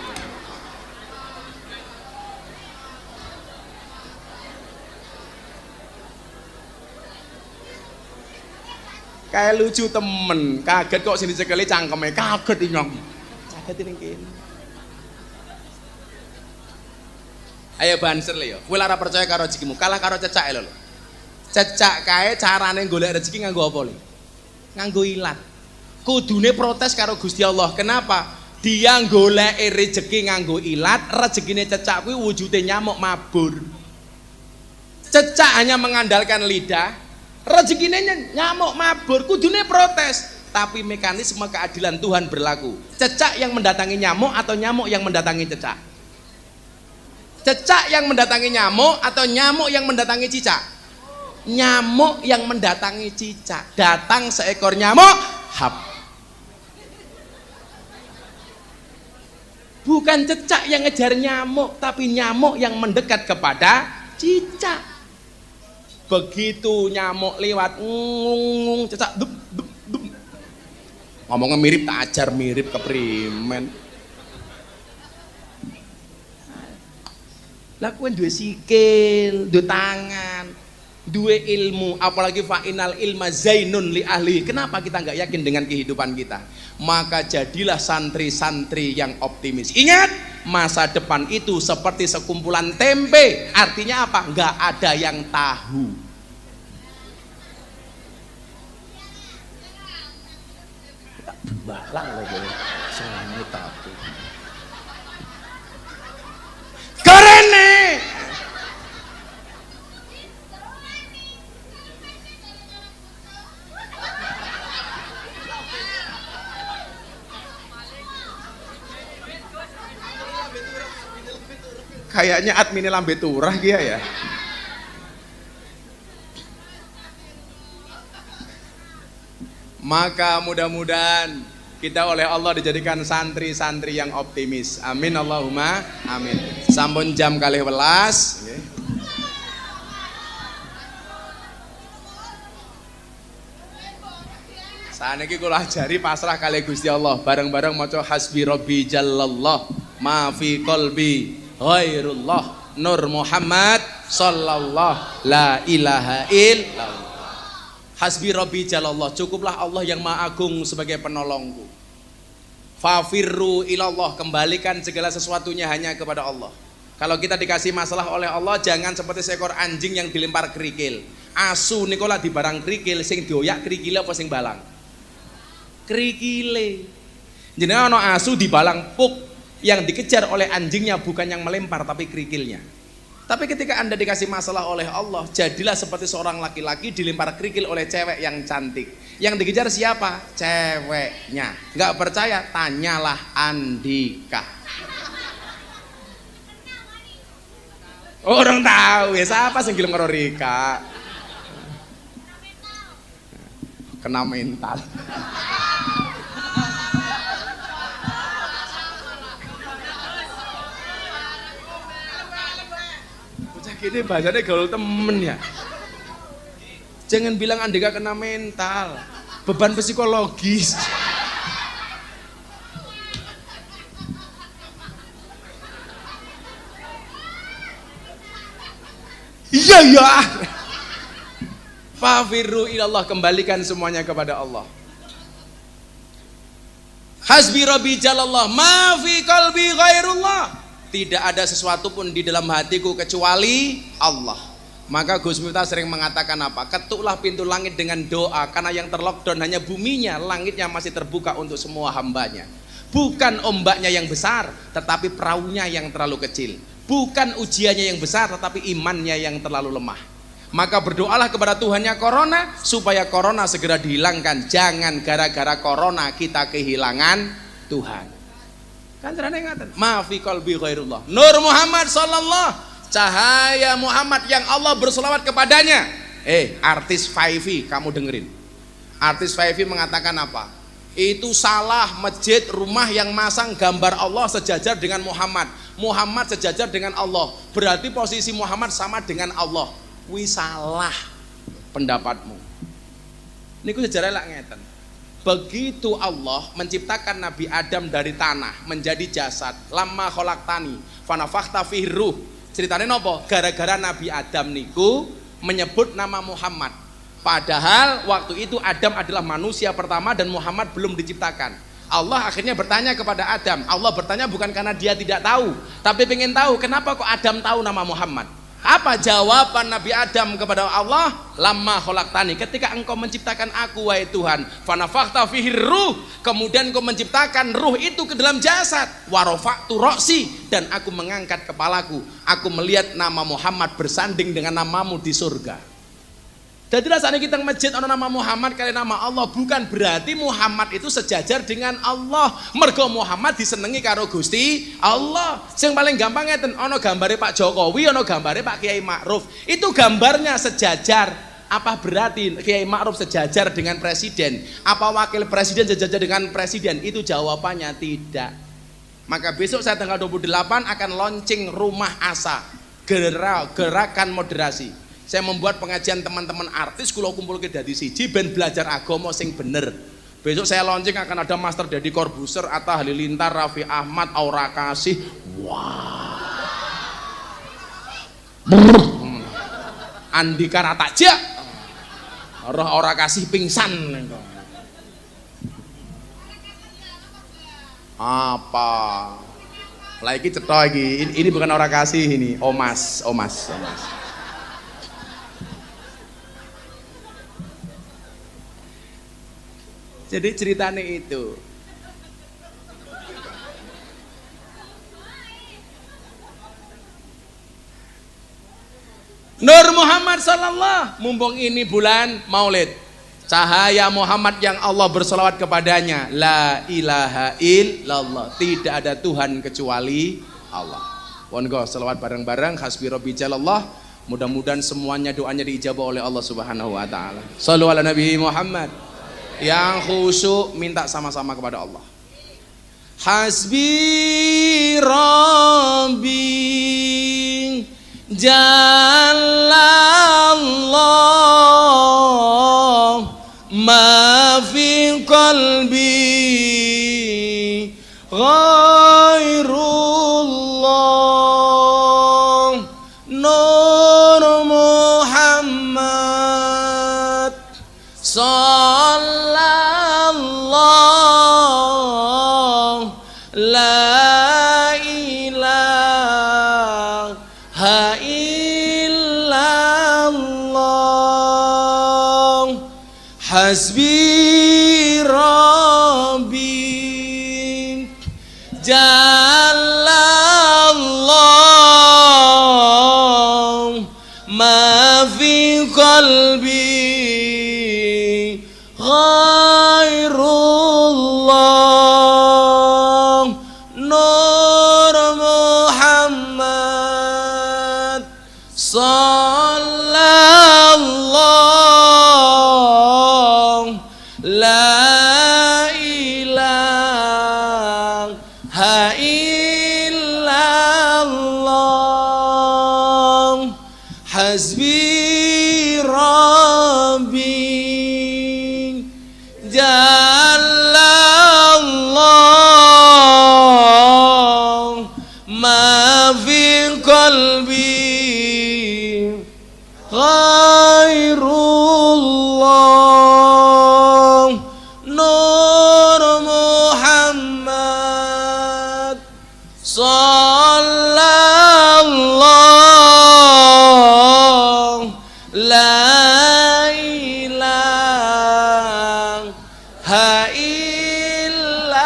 Kayak lucu temen, kaget kok sini cekeli cangkeme, kaget inyong. Kaget ini kene. Ayo banser le yo. Kowe ora percaya karo rezekimu, kalah karo cecak lho. Cecak kae carane golek rezeki nganggo apa le? Nganggo ilat. Kudune protes karo Gusti Allah. Kenapa? Dia golek rezeki nganggo ilat, rezekine cecak kuwi wujude nyamuk mabur. Cecak hanya mengandalkan lidah, rezekine nyamuk mabur, kudune protes. Tapi mekanisme keadilan Tuhan berlaku. Cecak yang mendatangi nyamuk atau nyamuk yang mendatangi cecak? Cecak yang mendatangi nyamuk atau nyamuk yang mendatangi cicak? Nyamuk yang mendatangi cicak. Datang seekor nyamuk, hap. Bukan cecak yang ngejar nyamuk, tapi nyamuk yang mendekat kepada cicak. Begitu nyamuk lewat, ngung, cecak, dup. Ngomongnya mirip, tak ajar mirip keprimen. Lah kowe duwe sikil, duwe tangan, duwe ilmu, apalagi fa'inal ilma zainun li ahli. Kenapa kita nggak yakin dengan kehidupan kita? Maka jadilah santri-santri yang optimis. Ingat, masa depan itu seperti sekumpulan tempe. Artinya apa? Nggak ada yang tahu. Balang loh, semuanya tapi. Karena kayaknya adminnya lambe turah dia ya. Maka mudah-mudahan kita oleh Allah dijadikan santri-santri yang optimis. Amin Allahumma amin. Sampun jam kalih welas. Saniki kula ajari pasrah kalih Gusti Allah, bareng-bareng maca hasbi rabbi jallallah ma fi qalbi ghairullah. Nur Muhammad sallallahu la ilaha illallah. Hasbi rabbi jalallah, cukuplah Allah yang maha agung sebagai penolongku. Fafirru ilallah, kembalikan segala sesuatunya hanya kepada Allah. Kalau kita dikasih masalah oleh Allah, jangan seperti seekor anjing yang dilempar kerikil. Asu nikola di barang kerikil, sing dioyak kerikile apa sing balang? Kerikile. Jadi ono asu di balang puk, yang dikejar oleh anjingnya bukan yang melempar tapi kerikilnya. Tapi ketika Anda dikasih masalah oleh Allah, jadilah seperti seorang laki-laki dilempar kerikil oleh cewek yang cantik. Yang dikejar siapa? Ceweknya. Nggak percaya? Tanyalah Andika. Orang tahu ya, siapa sing gelem karo Rika? Kena mental. Ini bahasanya gaul temen ya. Jangan bilang Andika kena mental, beban psikologis. Iya ya. Fafirru ilallah, kembalikan semuanya kepada Allah. Hasbi rabbi jalallah, ma fi qalbi ghairullah. Tidak ada sesuatu pun di dalam hatiku kecuali Allah. Maka Gus Miftah sering mengatakan apa? Ketuklah pintu langit dengan doa, karena yang terlockdown hanya buminya, langitnya masih terbuka untuk semua hambanya. Bukan ombaknya yang besar, tetapi perahunya yang terlalu kecil. Bukan ujiannya yang besar, tetapi imannya yang terlalu lemah. Maka berdoalah kepada Tuhannya corona, supaya corona segera dihilangkan. Jangan gara-gara corona kita kehilangan Tuhan. Kan caranya ngaten, ma fi qalbi ghairullah. Nur Muhammad sallallahu, cahaya Muhammad yang Allah berselawat kepadanya. Artis Faifi, kamu dengerin. Artis Faifi mengatakan apa? Itu salah masjid rumah yang masang gambar Allah sejajar dengan Muhammad. Muhammad sejajar dengan Allah. Berarti posisi Muhammad sama dengan Allah. Wih salah pendapatmu. Niku sejarah lak ngeten. Begitu Allah menciptakan Nabi Adam dari tanah menjadi jasad, lamma khalaqtani fanafakhta fihi ruh. Ceritanya nopo? Gara-gara Nabi Adam niku menyebut nama Muhammad. Padahal waktu itu Adam adalah manusia pertama dan Muhammad belum diciptakan. Allah akhirnya bertanya kepada Adam. Allah bertanya bukan karena dia tidak tahu, tapi pengen tahu kenapa kok Adam tahu nama Muhammad. Apa jawaban Nabi Adam kepada Allah? Lamma khalaqtani, ketika engkau menciptakan aku wahai Tuhan, fanafakhta fihi ruh, kemudian engkau menciptakan ruh itu ke dalam jasad, warafa'tu ra'si, dan aku mengangkat kepalaku, aku melihat nama Muhammad bersanding dengan namamu di surga. Jadi rasanya kita masjid ada nama Muhammad kali nama Allah, bukan berarti Muhammad itu sejajar dengan Allah. Mergo Muhammad disenengi karo Gusti Allah. Yang paling gampang ngeten, ono gambare Pak Jokowi, ono gambare Pak Kiai Ma'ruf. Itu gambarnya sejajar. Apa berarti Kiai Ma'ruf sejajar dengan presiden? Apa wakil presiden sejajar dengan presiden? Itu jawabannya tidak. Maka besok saya tanggal 28 akan launching Rumah Asa, gerakan moderasi. Saya membuat pengajian teman-teman artis, kulo kumpul ke dadi siji ben belajar agama sing bener. Besok saya launching akan ada Master Deddy Corbuzier, Atta Halilintar, Raffi Ahmad, Aura Kasih. Andika Rataja, roh Aura Kasih pingsan. Apa? Lagi cetok lagi. Ini bukan Aura Kasih ini, Omas. Jadi ceritanya itu. Nur Muhammad sallallahu, mumpung ini bulan Maulid. Cahaya Muhammad yang Allah berselawat kepadanya. La ilaha illallah, tidak ada Tuhan kecuali Allah. Monggo selawat bareng-bareng, hasbi rabbi jalallah. Mudah-mudahan semuanya doanya diijabah oleh Allah Subhanahu wa taala. Shallu ala Nabi Muhammad. Yang khusyuk minta sama-sama kepada Allah. Hasbi rabbi jalallah, ma fi qalbi ghairullah. Hasbi Rabbi Jalallah ma fi qalbi ghairullah Nur Muhammad Sallallahu La ilaha illallah Hasbi Rabbi Jalallah ma fi qalbi Ghairullah Nur Muhammad Sallallahu La ilaha illallah.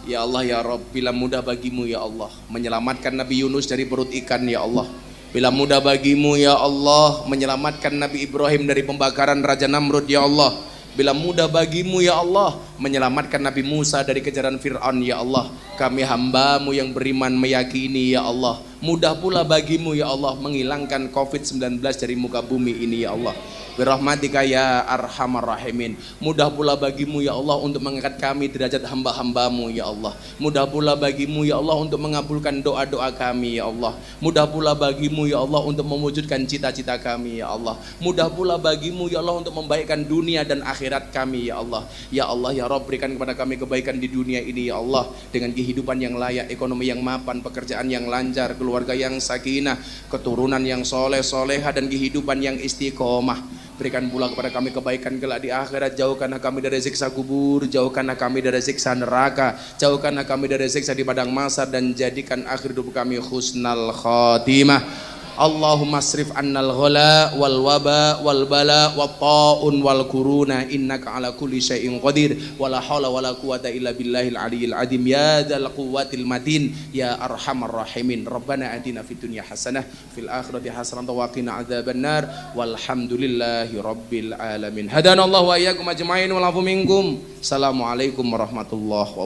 Ya Allah ya Rabb, bila mudah bagimu ya Allah menyelamatkan Nabi Yunus dari perut ikan ya Allah. Bila mudah bagimu ya Allah menyelamatkan Nabi Ibrahim dari pembakaran Raja Namrud ya Allah. Bila mudah bagimu ya Allah menyelamatkan Nabi Musa dari kejaran Fir'aun ya Allah. Kami hambamu yang beriman meyakini ya Allah. Mudah pula bagimu ya Allah menghilangkan COVID-19 dari muka bumi ini ya Allah. Birahmatika ya arhamar rahimin. Mudah pula bagimu ya Allah untuk mengangkat kami derajat hamba-hambamu ya Allah. Mudah pula bagimu ya Allah untuk mengabulkan doa-doa kami ya Allah. Mudah pula bagimu ya Allah untuk mewujudkan cita-cita kami ya Allah. Mudah pula bagimu ya Allah untuk membaikkan dunia dan akhirat kami ya Allah. Ya Allah ya Rabb, berikan kepada kami kebaikan di dunia ini ya Allah, dengan kehidupan yang layak, ekonomi yang mapan, pekerjaan yang lancar, keluarga yang sakinah, keturunan yang soleh soleha, dan kehidupan yang istiqomah. Berikan pula kepada kami kebaikan kelak di akhirat. Jauhkanlah kami dari siksa kubur, jauhkanlah kami dari siksa neraka, jauhkanlah kami dari siksa di padang mahsyar, dan jadikan akhir hidup kami husnal khatimah. Allahumma asrif annal ghala wal waba wal bala wat taun wal kuruna innaka ala kulli syai'in qadir wala haula wala quwata illa billahil aliyyil azim ya dzal quwwatil matin ya arhamar rahimin. Rabbana atina fid dunya hasanah fil akhirati hasanah wa qina adzabannar walhamdulillahi rabbil alamin. Hadanallahu wa iyyakum ajmain wa lafu minkum. Assalamualaikum warahmatullahi wabarakatuh.